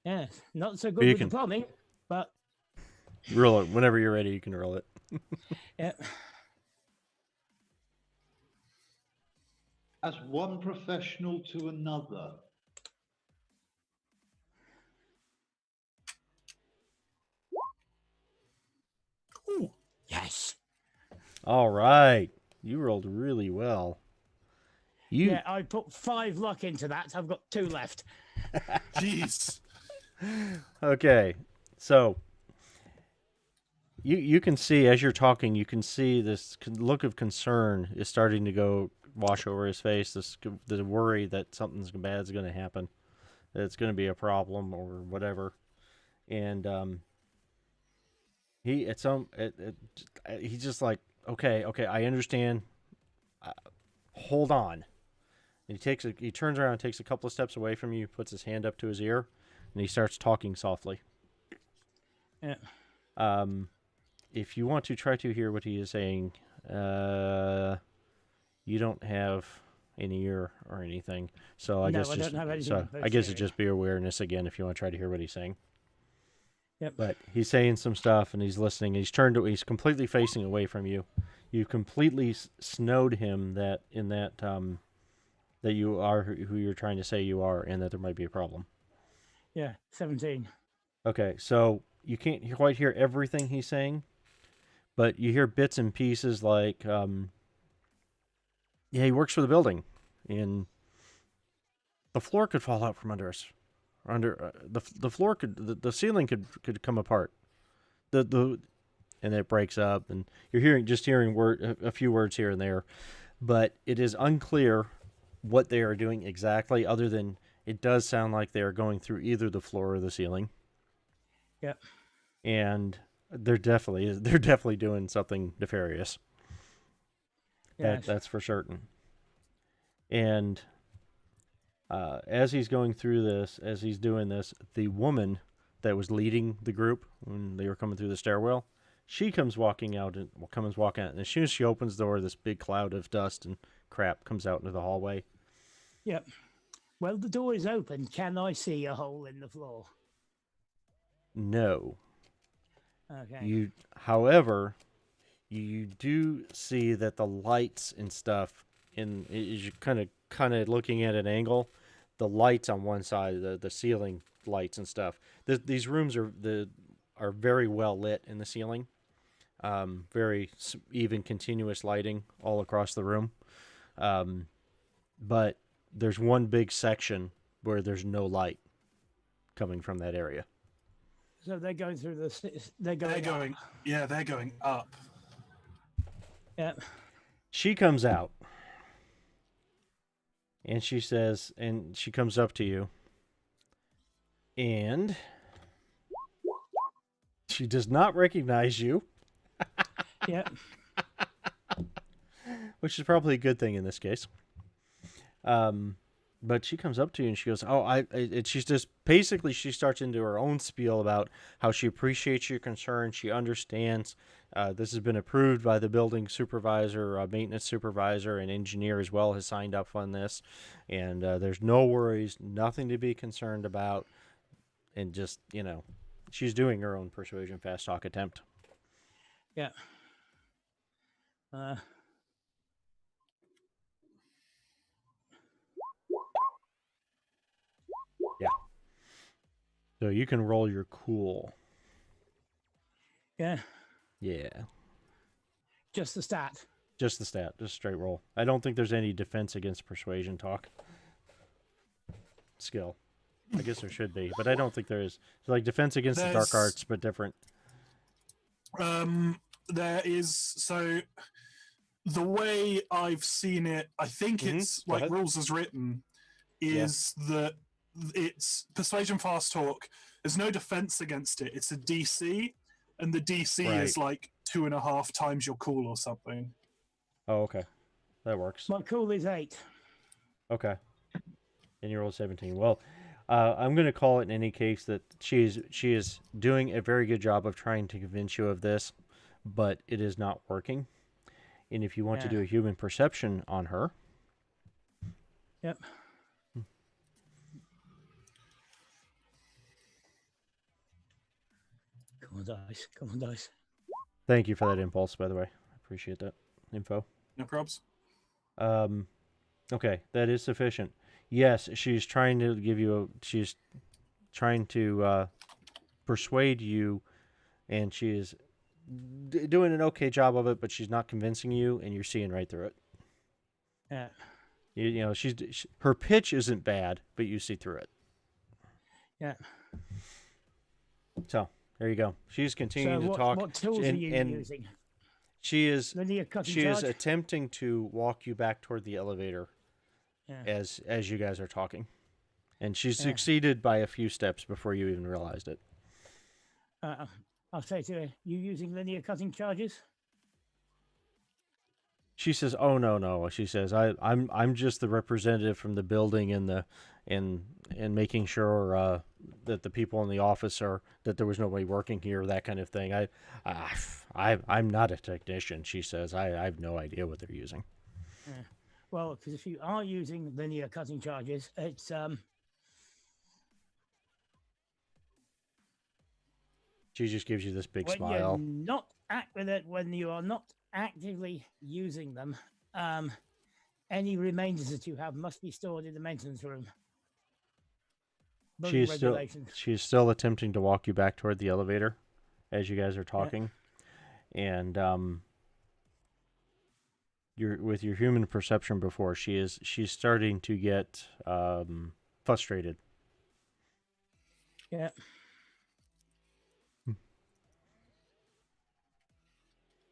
Yeah, not so good with the plumbing, but roll it whenever you're ready. You can roll it. Yeah. As one professional to another. Ooh, yes. All right. You rolled really well. Yeah, I put 5 luck into that. I've got 2 left. Jeez. Okay. So you can see as you're talking, you can see this look of concern is starting to wash over his face. The worry that something bad is going to happen, that it's going to be a problem or whatever. And he's just like, okay, I understand. Hold on. And he turns around, takes a couple of steps away from you, puts his hand up to his ear, and he starts talking softly. Yeah. If you want to try to hear what he is saying, you don't have an ear or anything, so I guess I don't have anything. So I guess it'd just be awareness again if you want to try to hear what he's saying. Yep. But he's saying some stuff and he's listening. He's completely facing away from you. You completely snowed him that you are who you're trying to say you are, and that there might be a problem. Yeah, 17. Okay, so you can't quite hear everything he's saying, but you hear bits and pieces like, yeah, he works for the building, and the floor could fall out from under us. The floor the ceiling could come apart. And it breaks up, and you're hearing a few words here and there, but it is unclear what they are doing exactly, other than it does sound like they are going through either the floor or the ceiling. Yep. And they're definitely doing something nefarious. Yes. That's for certain. And as he's going through this, as he's doing this, the woman that was leading the group when they were coming through the stairwell, she comes walking out, and as soon as she opens the door, this big cloud of dust and crap comes out into the hallway. Yep. Well, the door is open. Can I see a hole in the floor? No. Okay. However, you do see that the lights and stuff, as you're kind of looking at an angle, the lights on one side, the ceiling lights and stuff. These rooms are very well lit in the ceiling. Very even continuous lighting all across the room. But there's one big section where there's no light coming from that area. So they're going through they're going up. Yeah. She comes out. And she says, and she comes up to you. And she does not recognize you. Yeah. Which is probably a good thing in this case. But she comes up to you and she goes, "Oh, she's just basically she starts into her own spiel about how she appreciates your concern. She understands this has been approved by the building supervisor, maintenance supervisor, and engineer as well has signed up on this, and there's no worries, nothing to be concerned about, and just she's doing her own persuasion fast talk attempt." Yeah. Yeah. So you can roll your cool. Yeah. Yeah. Just the stat. Just the stat. Just straight roll. I don't think there's any defense against persuasion talk. Skill. I guess there should be, but I don't think there is. It's like defense against the dark arts, but different. There is, so the way I've seen it, I think it's like rules as written, is that it's persuasion fast talk. There's no defense against it. It's a DC, and the DC is like 2.5 times your cool or something. Oh, okay. That works. My cool is 8. Okay. And you rolled 17. Well, I'm going to call it in any case that she is doing a very good job of trying to convince you of this, but it is not working. And if you want to do a human perception on her. Yep. Come on, dice. Come on, dice. Thank you for that impulse, by the way. I appreciate that info. No probs. Okay, that is sufficient. Yes, she's trying to give you she's trying to persuade you, and she is doing an okay job of it, but she's not convincing you, and you're seeing right through it. Yeah. You know, her pitch isn't bad, but you see through it. Yeah. So there you go. She's continuing to talk. What tools are you using? She is attempting to walk you back toward the elevator as you guys are talking. And she succeeded by a few steps before you even realized it. I'll say to her, you using linear cutting charges? She says, "Oh no." She says, I'm just the representative from the building and making sure that the people in the office that there was nobody working here, that kind of thing. I'm not a technician," she says. I have no idea what they're using. Well, because if you are using linear cutting charges, it's she just gives you this big smile. When you are not actively using them, any remainders that you have must be stored in the maintenance room. She's still attempting to walk you back toward the elevator as you guys are talking. And with your human perception before, she's starting to get frustrated. Yeah.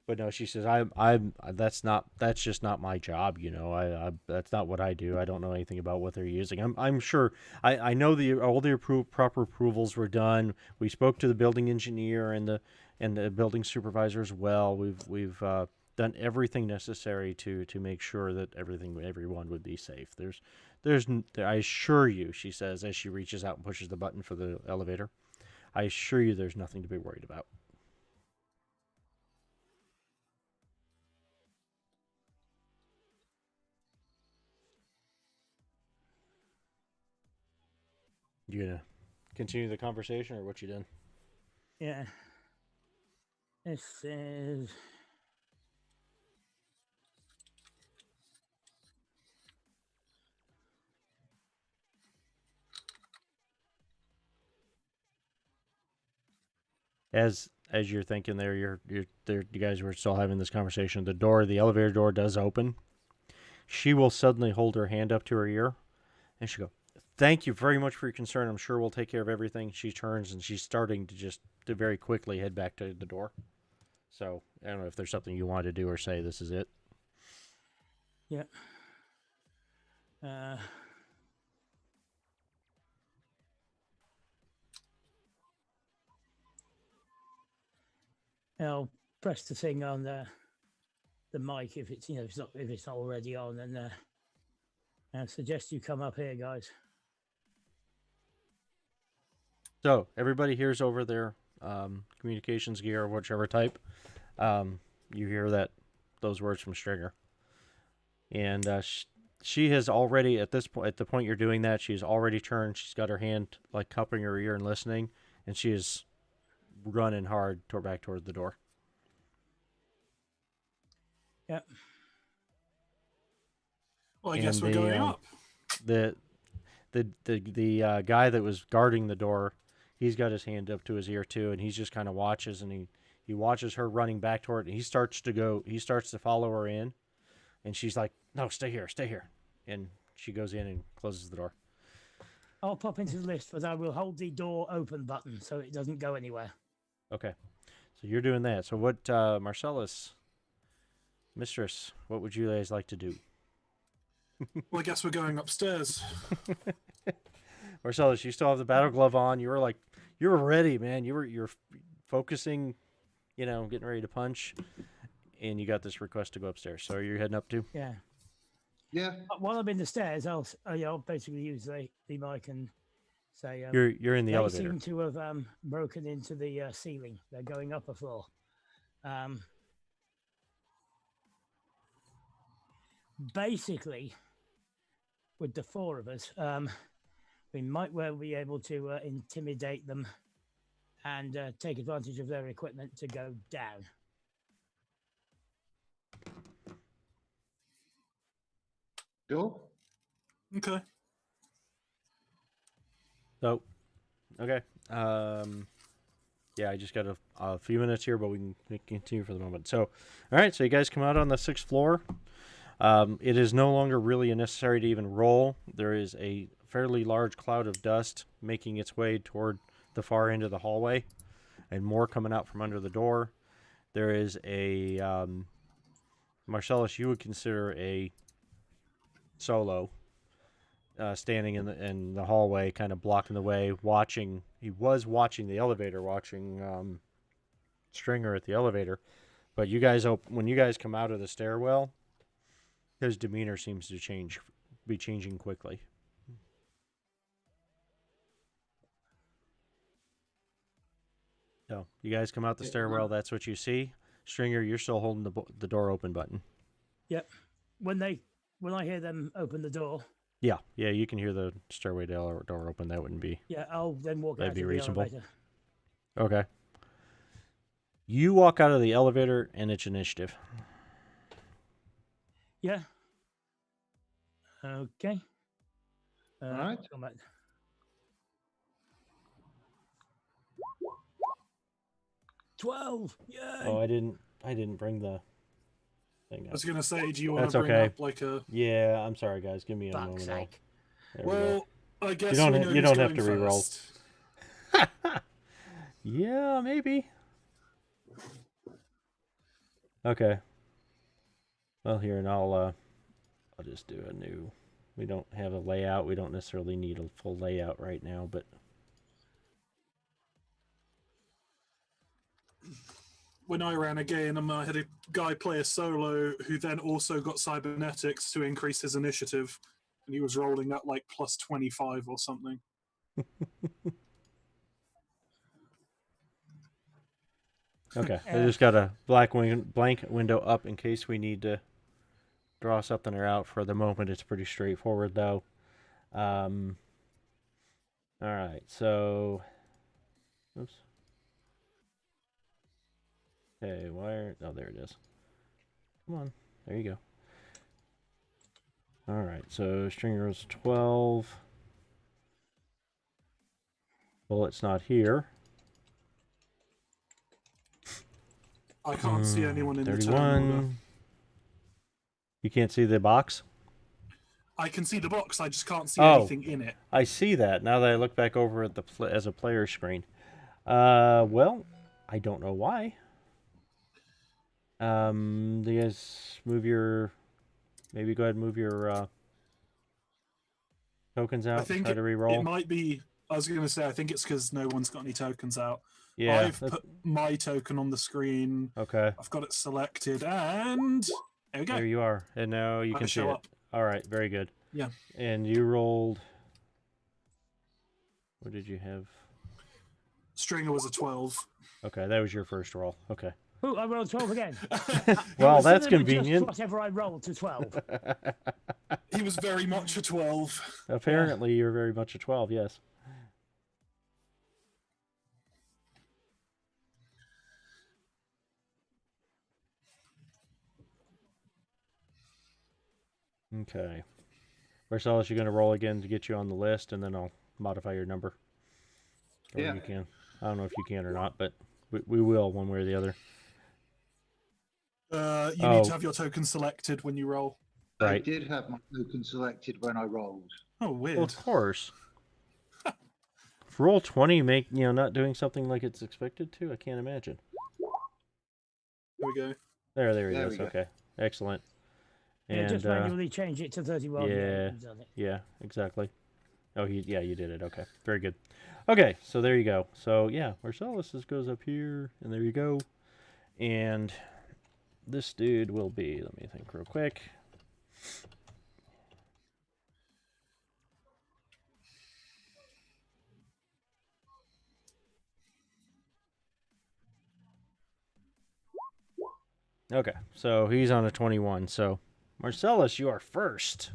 But no, she says, that's just not my job, you know. That's not what I do. I don't know anything about what they're using. I'm sure I know all the proper approvals were done. We spoke to the building engineer and the building supervisor as well. We've done everything necessary to make sure that everyone would be safe. I assure you, she says as she reaches out and pushes the button for the elevator, I assure you there's nothing to be worried about. You gonna continue the conversation, or what you done? Yeah. This is as you're thinking there, you guys were still having this conversation. The elevator door does open. She will suddenly hold her hand up to her ear, and she'll go, "Thank you very much for your concern. I'm sure we'll take care of everything." She turns and she's starting to very quickly head back to the door. So I don't know if there's something you want to do or say. This is it. Yeah. press the thing on the mic if it's if it's not already on, and I suggest you come up here, guys. So everybody hears over their communications gear of whichever type. You hear those words from Stringer, and she has already at the point you're doing that, she's already turned. She's got her hand like cupping her ear and listening, and she is running hard back toward the door. Yep. Well, I guess we're going up. The guy that was guarding the door, he's got his hand up to his ear too, and he's just kind of watches, and he watches her running back toward it, and he starts to follow her in, and she's like, no, stay here, and she goes in and closes the door. I'll pop into the list, but I will hold the door open button so it doesn't go anywhere. Okay, so you're doing that. So what, Marcellus, Mistress, what would you guys like to do? Well, I guess we're going upstairs. Marcellus, you still have the battle glove on. You were ready, man. You're focusing, getting ready to punch, and you got this request to go upstairs. So you're heading up too? Yeah. Yeah. While I'm in the stairs, I'll basically use the mic and say You're in the they elevator. seem to have broken into the ceiling. They're going up a floor. Basically, with the four of us, we might well be able to intimidate them and take advantage of their equipment to go down. Sure. Okay. So, okay. Yeah, I just got a few minutes here, but we can continue for the moment. So, all right. So you guys come out on the 6th floor. It is no longer really necessary to even roll. There is a fairly large cloud of dust making its way toward the far end of the hallway, and more coming out from under the door. There is a Marcellus, you would consider a solo standing in the hallway, kind of blocking the way, watching. He was watching the elevator, watching Stringer at the elevator. But you guys, when you guys come out of the stairwell, his demeanor seems to be changing quickly. So you guys come out the stairwell. That's what you see. Stringer, you're still holding the door open button. Yep. When I hear them open the door. Yeah, you can hear the stairway door open. That wouldn't be. Yeah, I'll then walk That'd out be of reasonable. the elevator. Okay. You walk out of the elevator, and it's initiative. Yeah. Okay. All right. Come back. $12. Yeah. Oh, I didn't bring the thing I up. was going to say, do you want That's to bring okay. up like a... Yeah, I'm sorry, guys. Give me a Fuck's moment. sake. There we Well, I guess don't we ha- know you who's don't have going to re-roll. first. go. Yeah, maybe. Okay. Well, here, and I'll just do a new. We don't have a layout. We don't necessarily need a full layout right now, but When I ran a game, I had a guy play a solo who then also got cybernetics to increase his initiative, and he was rolling at like plus 25 or something. okay. I just got a blank window up in case we need to draw something out. For the moment, it's pretty straightforward, though. All right, so... Oops. Okay, oh, there it is. Come on. There you go. All right, so Stringer is 12. Bullet's not here. I can't see anyone in the turn order. 31. You can't see the box? I can see the box, I just can't see Oh. anything in it. I see that now that I look back over at as a player screen. Well, I don't know why. Do you guys maybe go ahead and move your tokens out? I think Try to re-roll. it might be I was going to say, I think it's because no one's got any tokens out. Yeah. I've put my token on the screen. Okay. I've got it selected, and there we go. There you are. And now you Let can it see show it. up. All right. Very good. Yeah. And you rolled. What did you have? Stringer was a 12. Okay, that was your first roll. Okay. Ooh, I rolled 12 again. Well, that's Consider it just convenient. Whatever I rolled to 12. He was very much a 12. Apparently, you're very much a 12, yes. Okay. Marcellus, you're going to roll again to get you on the list, and then I'll modify your number. Or Yeah. you can. I don't know if you can or not, but we will one way or the other. You need to have your token selected when you roll. I Right. did have my token selected when I rolled. Oh, weird. Well, of course. For roll 20, not doing something like it's expected to? I can't imagine. There we go. There he There is. we go. Okay. Excellent. Yeah, And just manually change it to 31. yeah. You've done it. Yeah, exactly. Oh, you did it. Okay, very good. Okay, so there you go. So yeah, Marcellus goes up here, and there you go. And this dude will be. Let me think real quick. Okay, so he's on a 21. So Marcellus, you are first.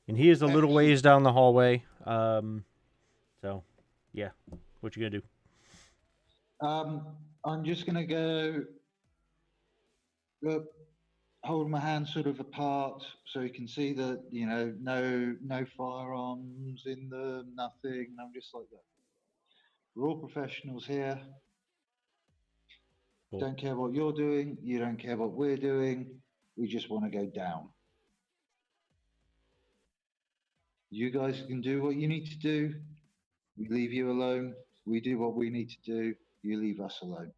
And he is a little ways down the hallway. So, yeah. What you gonna do? I'm just gonna go hold my hands sort of apart so you can see that no firearms in them, nothing. And I'm just like that. We're all professionals here. Cool. Don't care what you're doing. You don't care what we're doing. We just want to go down. You guys can do what you need to do. We leave you alone. We do what we need to do. You leave us alone.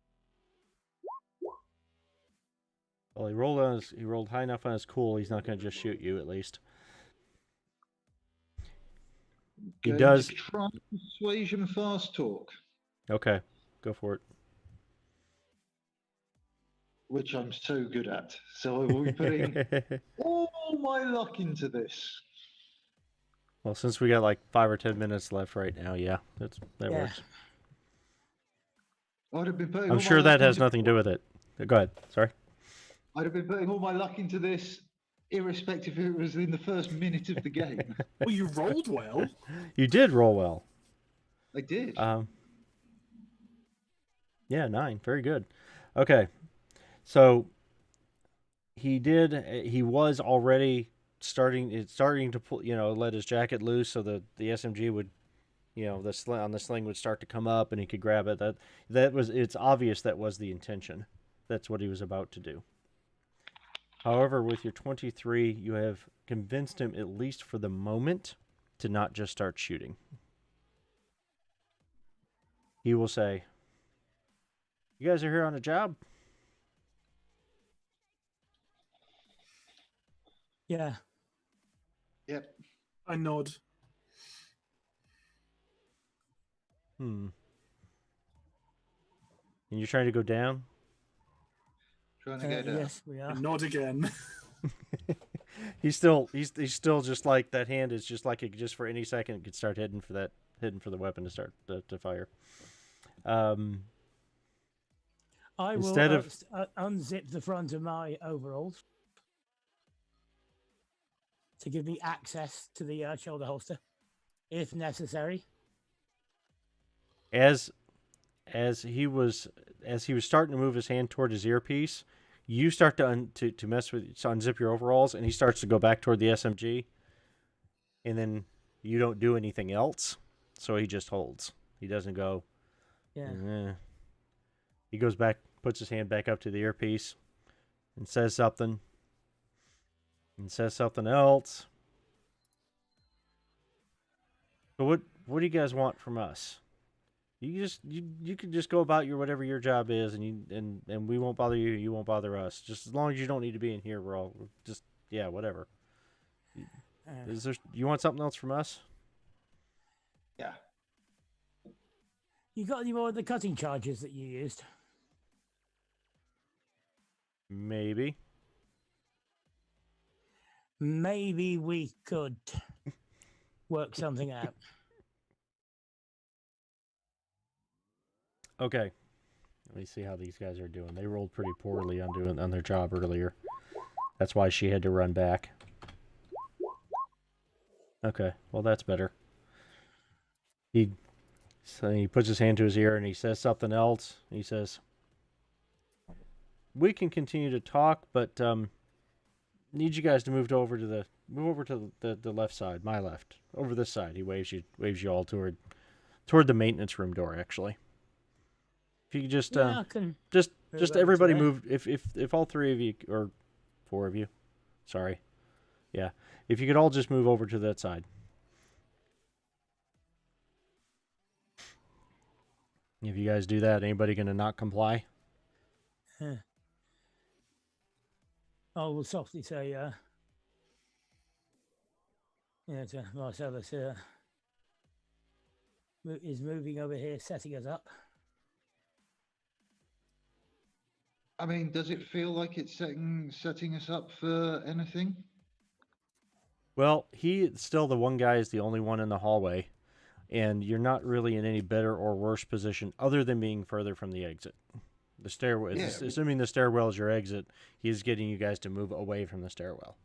Well, he rolled high enough on his cool. He's not gonna just shoot you, at least. He Going does. to try persuasion fast talk, Okay, go for it. which I'm so good at. So I will be putting all my luck into this. Well, since we got like 5 or 10 minutes left right now, yeah, that Yeah. works. I'd have been putting I'm all my sure luck that has into- nothing to do with it. Go ahead. Sorry. I'd have been putting all my luck into this, irrespective if it was in the first minute of the game. Well, you rolled well. You did roll well. I did. Yeah, 9. Very good. Okay. So he was already starting to pull, let his jacket loose so that the SMG would, the sling would start to come up and he could grab it. It's obvious that was the intention. That's what he was about to do. However, with your 23, you have convinced him, at least for the moment, to not just start shooting. He will say, "You guys are here on a job?" Yeah. Yep. I nod. And you're trying to go down? Trying to go down. Yes, we I are. nod again. He's still just like that hand is just like it just for any second could start heading for the weapon to start to fire. I will Instead of- unzip the front of my overalls to give me access to the shoulder holster, if necessary. As he was starting to move his hand toward his earpiece, you start to unzip your overalls, and he starts to go back toward the SMG, and then you don't do anything else, so he just holds. He doesn't go. Yeah. He goes back, puts his hand back up to the earpiece, and says something. And says something else. So what do you guys want from us? You can just go about whatever your job is, and we won't bother you. You won't bother us. Just as long as you don't need to be in here, we're all just whatever. You want something else from us? Yeah. You got any more of the cutting charges that you used? Maybe. Maybe we could work something out. Okay. Let me see how these guys are doing. They rolled pretty poorly on their job earlier. That's why she had to run back. Okay, well that's better. So he puts his hand to his ear and he says something else. He says, "We can continue to talk, but need you guys to move over to the left side, my left, over this side." He waves you all toward the maintenance room door. Actually, if you could just Yeah, I can just move over to everybody there. move. If all three of you or four of you, sorry, yeah, if you could all just move over to that side. If you guys do that, anybody gonna not comply? I will softly say, to Marcellus, is moving over here, setting us up. I mean, does it feel like it's setting us up for anything? Well, still the one guy is the only one in the hallway, and you're not really in any better or worse position other than being further from the exit. The stairwell, Yeah. assuming the stairwell is your exit, he's getting you guys to move away from the stairwell.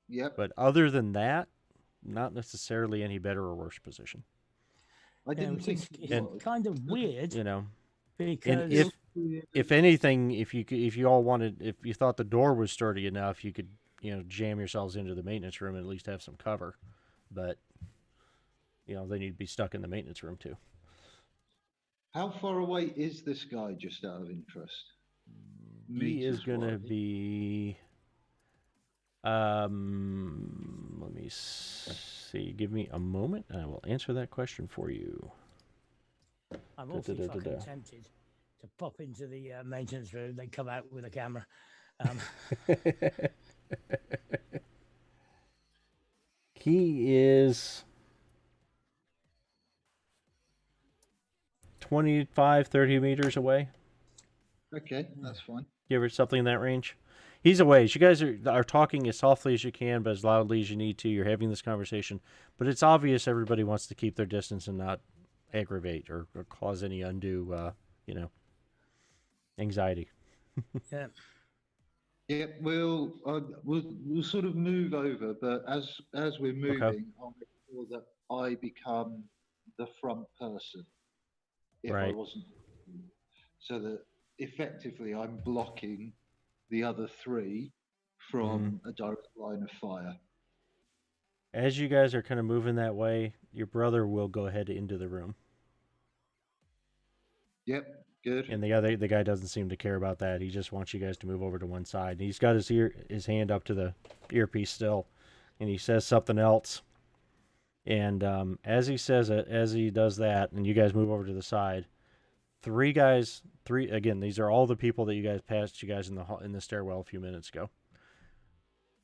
Yep. But other than that, not necessarily any better or worse position. I didn't Which think is it was. kind of weird You know, because and if anything, if you all wanted, if you thought the door was sturdy enough, you could jam yourselves into the maintenance room and at least have some cover. But they need to be stuck in the maintenance room too. How far away is this guy, just out of interest? He is going to Meters-wise. be. Let me see. Give me a moment, and I will answer that question for you. I'm awfully fucking tempted to pop into the maintenance room, then come out with a camera. He is 25, 30 meters away. Okay, that's fine. Give her something in that range. He's away. You guys are talking as softly as you can, but as loudly as you need to. You're having this conversation. But it's obvious everybody wants to keep their distance and not aggravate or cause any undue, anxiety. Yeah. Yeah, we'll sort of move over, but as we're moving, I'll make sure that I become the front person if I Right. wasn't, so that effectively I'm blocking the other three from a direct line of fire. As you guys are kind of moving that way, your brother will go ahead into the room. Yep, good. And the guy doesn't seem to care about that. He just wants you guys to move over to one side. And he's got his hand up to the earpiece still, and he says something else. And as he says it, as he does that, and you guys move over to the side, three again. These are all the people that you guys passed. You guys in the stairwell a few minutes ago.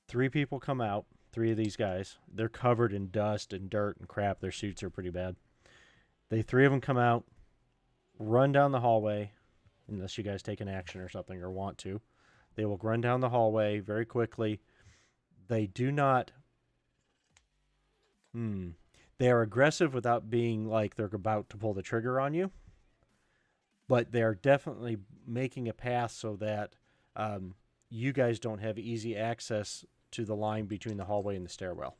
Three people come out. Three of these guys. They're covered in dust and dirt and crap. Their suits are pretty bad. Three of them come out, run down the hallway, unless you guys take an action or something or want to. They will run down the hallway very quickly. They do not. They are aggressive without being like they're about to pull the trigger on you. But they're definitely making a path so that you guys don't have easy access to the line between the hallway and the stairwell.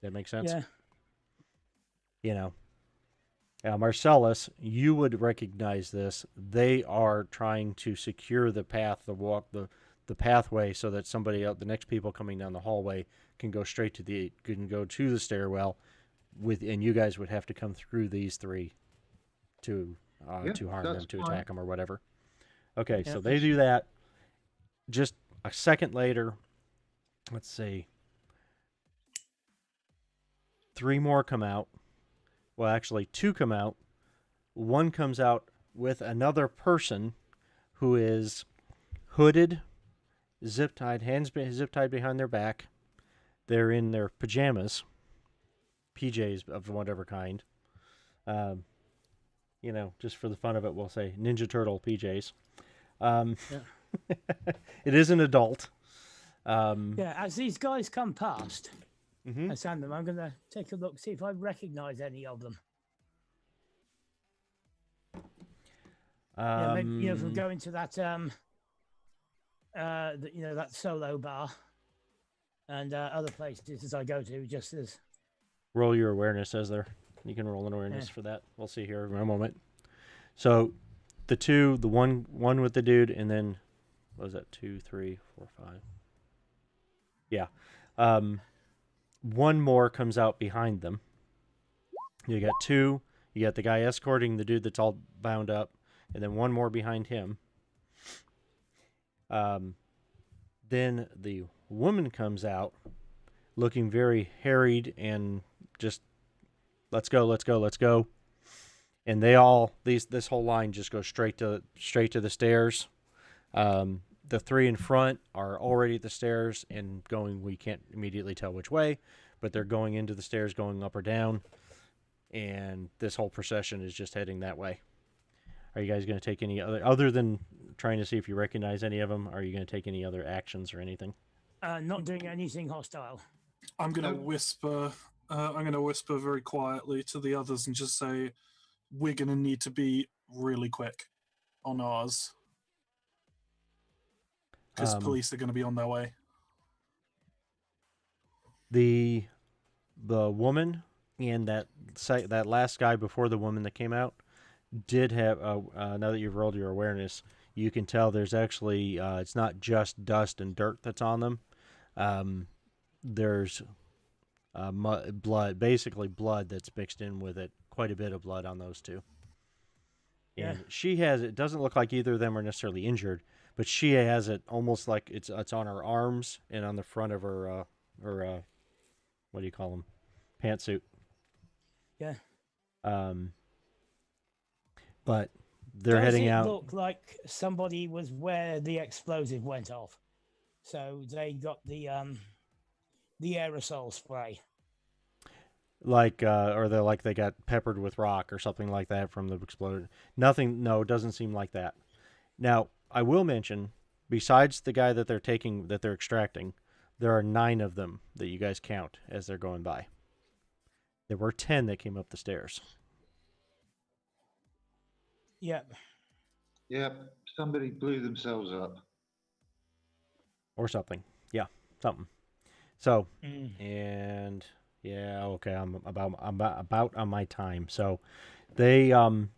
That make sense? Yeah. Marcellus, you would recognize this. They are trying to secure the path, the pathway, so that somebody else, the next people coming down the hallway, can go to the stairwell, and you guys would have to come through these three to harm them, to attack them or whatever. Okay, so they do that. Just a second later, let's see. Three more come out. Well, actually, two come out. One comes out with another person who is hooded, hands zip tied behind their back. They're in their PJs of whatever kind. just for the fun of it, we'll say Ninja Turtle PJs. Yeah. It is an adult. Yeah, as these guys come past, Mm-hmm. I send them. I'm going to take a look, see if I recognize any of them. Yeah, maybe, from going to that, that solo bar and other places as I go to, just as. Roll your awareness, says there. You can roll an awareness for that. We'll see here in a moment. So, the one with the dude, and then, what was that? 2, 3, 4, 5. Yeah. One more comes out behind them. You got 2. You got the guy escorting the dude that's all bound up, and then one more behind him. Then the woman comes out, looking very harried and just, let's go. And they all this whole line just goes straight to the stairs. The 3 in front are already at the stairs and going. We can't immediately tell which way, but they're going into the stairs, going up or down. And this whole procession is just heading that way. Are you guys going to take any other than trying to see if you recognize any of them? Are you going to take any other actions or anything? Not doing anything hostile. I'm going to whisper. I'm going to whisper very quietly to the others and just say, "We're going to need to be really quick on ours because police are going to be on their way." The woman and that last guy before the woman that came out did have. Now that you've rolled your awareness, you can tell there's actually it's not just dust and dirt that's on them. There's blood, basically blood that's mixed in with it. Quite a bit of blood on those two. And she has, it doesn't look like either of them are necessarily injured, but she has it almost like it's on her arms and on the front of her what do you call them? Pantsuit. Yeah. But they're heading out. Does it look like somebody was where the explosive went off? So they got the aerosol spray. Like, or they got peppered with rock or something like that from the explosion. Nothing, no, it doesn't seem like that. Now, I will mention, besides the guy that they're extracting, there are 9 of them that you guys count as they're going by. There were 10 that came up the stairs. Yep. Yep. Somebody blew themselves up. Or something. Yeah, something. So, and yeah, okay, I'm about on my time. So, they all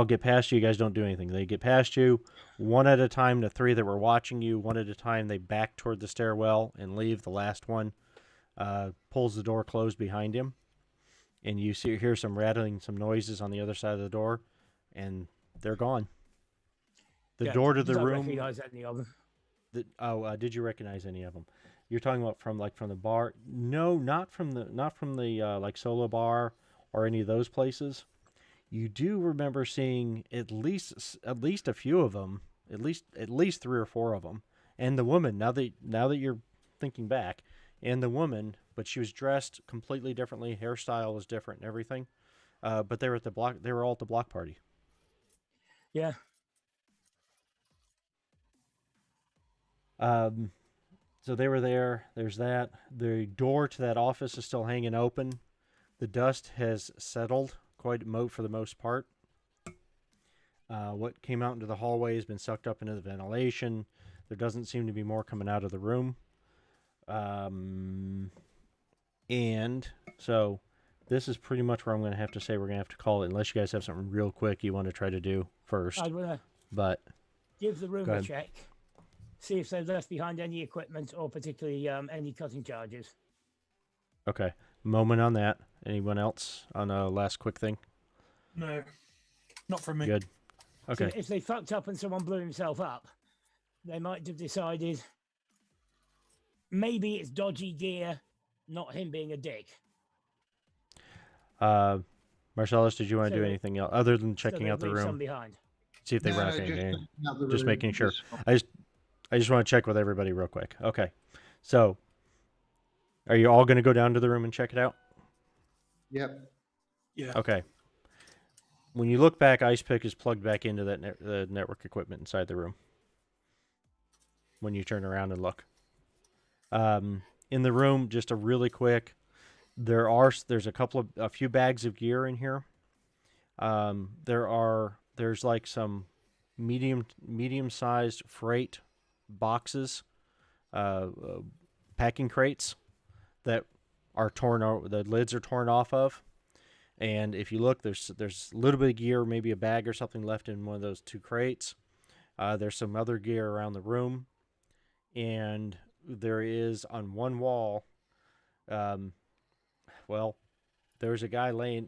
get past you. You guys don't do anything. They get past you one at a time. The 3 that were watching you, one at a time, they back toward the stairwell and leave. The last one pulls the door closed behind him, and you hear some rattling, some noises on the other side of the door, and they're gone. The door to the room. Recognize any of them? Did you recognize any of them? You're talking about from the bar? No, not from the like solo bar or any of those places. You do remember seeing at least a few of them, at least 3 or 4 of them, and the woman. Now that you're thinking back, and the woman, but she was dressed completely differently. Hairstyle was different and everything. But they were at the block. They were all at the block party. Yeah. So they were there. There's that. The door to that office is still hanging open. The dust has settled quite for the most part. What came out into the hallway has been sucked up into the ventilation. There doesn't seem to be more coming out of the room. And so this is pretty much where I'm going to have to say we're going to have to call it, unless you guys have something real quick you want to try to do first. I'd want to give the room a check. See if they've left behind any equipment or particularly any cutting charges. Okay. Moment on that. Anyone else on a last quick thing? No. Not from me. Good. Okay. So if they fucked up and someone blew himself up, they might have decided maybe it's dodgy gear, not him being a dick. Marcellus, did you want to do anything else other than checking out the room? Behind. See if they wreck anything. Just making sure. I just want to check with everybody real quick. Okay. So, are you all going to go down to the room and check it out? Yep. Yeah. Okay. when you look back, Ice Pick is plugged back into that the network equipment inside the room. When you turn around and look, in the room, just a really quick. There's a few bags of gear in here. There's like some medium-sized freight boxes, packing crates that are the lids are torn off of. And if you look, there's a little bit of gear, maybe a bag or something left in one of those two crates. There's some other gear around the room. And there is on one wall, there's a guy laying,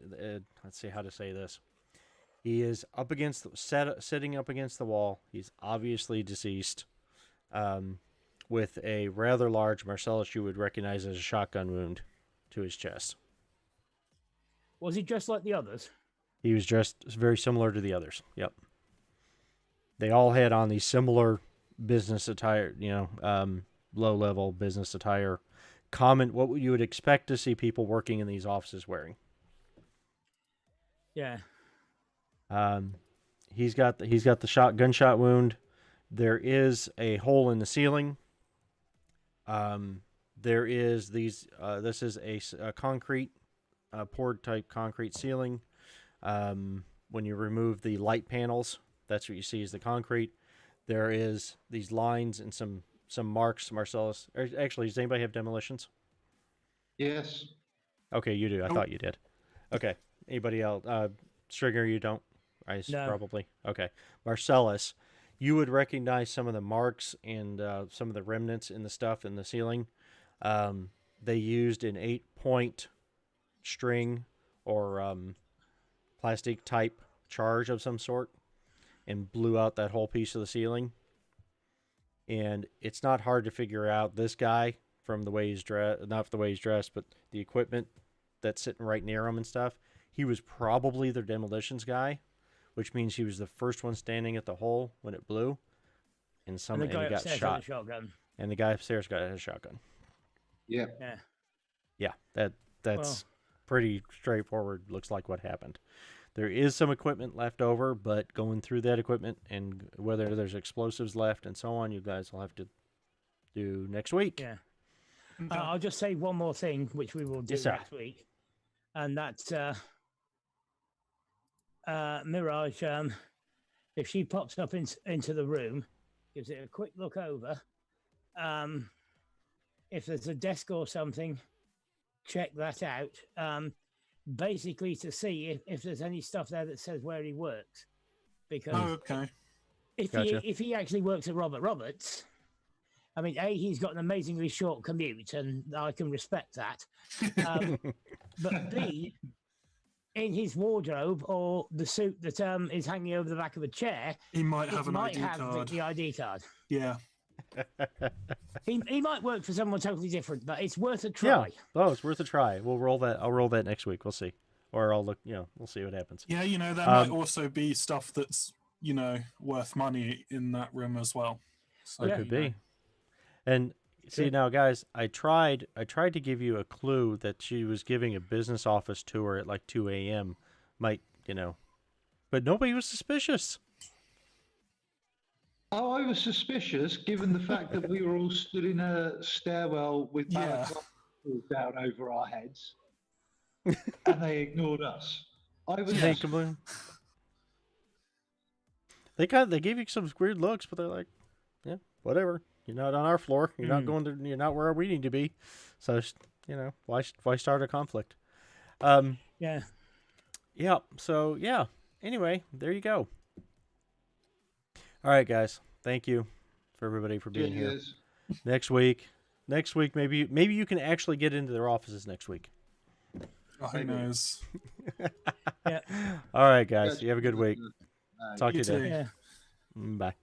let's see how to say this. He is sitting up against the wall. He's obviously deceased, with a rather large, Marcellus you would recognize as a shotgun wound to his chest. Was he dressed like the others? He was dressed very similar to the others. Yep. They all had on these similar business attire, low-level business attire. What you would expect to see people working in these offices wearing. Yeah. He's got the gunshot wound. There is a hole in the ceiling. There is these. This is a concrete, poured type concrete ceiling. When you remove the light panels, that's what you see is the concrete. There is these lines and some marks, Marcellus. Actually, does anybody have demolitions? Yes. Okay, you do. I thought you did. Okay. Anybody else? Stringer, you don't? No. Probably. Okay. Marcellus, you would recognize some of the marks and some of the remnants in the stuff in the ceiling. They used an 8-point string or plastic type charge of some sort and blew out that whole piece of the ceiling. And it's not hard to figure out this guy from the way he's dressed, not the way he's dressed, but the equipment that's sitting right near him and stuff. He was probably the demolitions guy, which means he was the first one standing at the hole when it blew, and he got shot. And the guy upstairs got a shotgun. Yeah. Yeah, that's pretty straightforward. Looks like what happened. There is some equipment left over, but going through that equipment and whether there's explosives left and so on, you guys will have to do next week. Yeah. I'll just say one more thing, which we will do next week, and that's Mirage. If she pops up into the room, gives it a quick look over. If there's a desk or something, check that out. Basically to see if there's any stuff there that says where he works, because if he actually works at Robert Roberts, I mean, A, he's got an amazingly short commute, and I can respect that. But B, in his wardrobe or the suit that is hanging over the back of a chair, he might have an ID card. The ID card. Yeah. He might work for someone totally different, but it's worth a try. Yeah. Oh, it's worth a try. We'll roll that. I'll roll that next week. We'll see. Or I'll look, we'll see what happens. Yeah, there might also be stuff that's, worth money in that room as well. So, it could be. And see now, guys, I tried to give you a clue that she was giving a business office tour at like 2 a.m. But nobody was suspicious. Oh, I was suspicious given the fact that we were all stood in a stairwell with balaclavas down over our heads, and they ignored us. I was. They gave you some weird looks, but they're like, yeah, whatever. You're not on our floor. You're not going to. You're not where we need to be. So why start a conflict? Yeah. Yeah. So yeah. Anyway, there you go. All right, guys. Thank you for everybody for being here. Next week, maybe you can actually get into their offices next week. Oh, who knows? Yeah. All right, guys. You have a good week. Talk to you then. Yeah. Bye.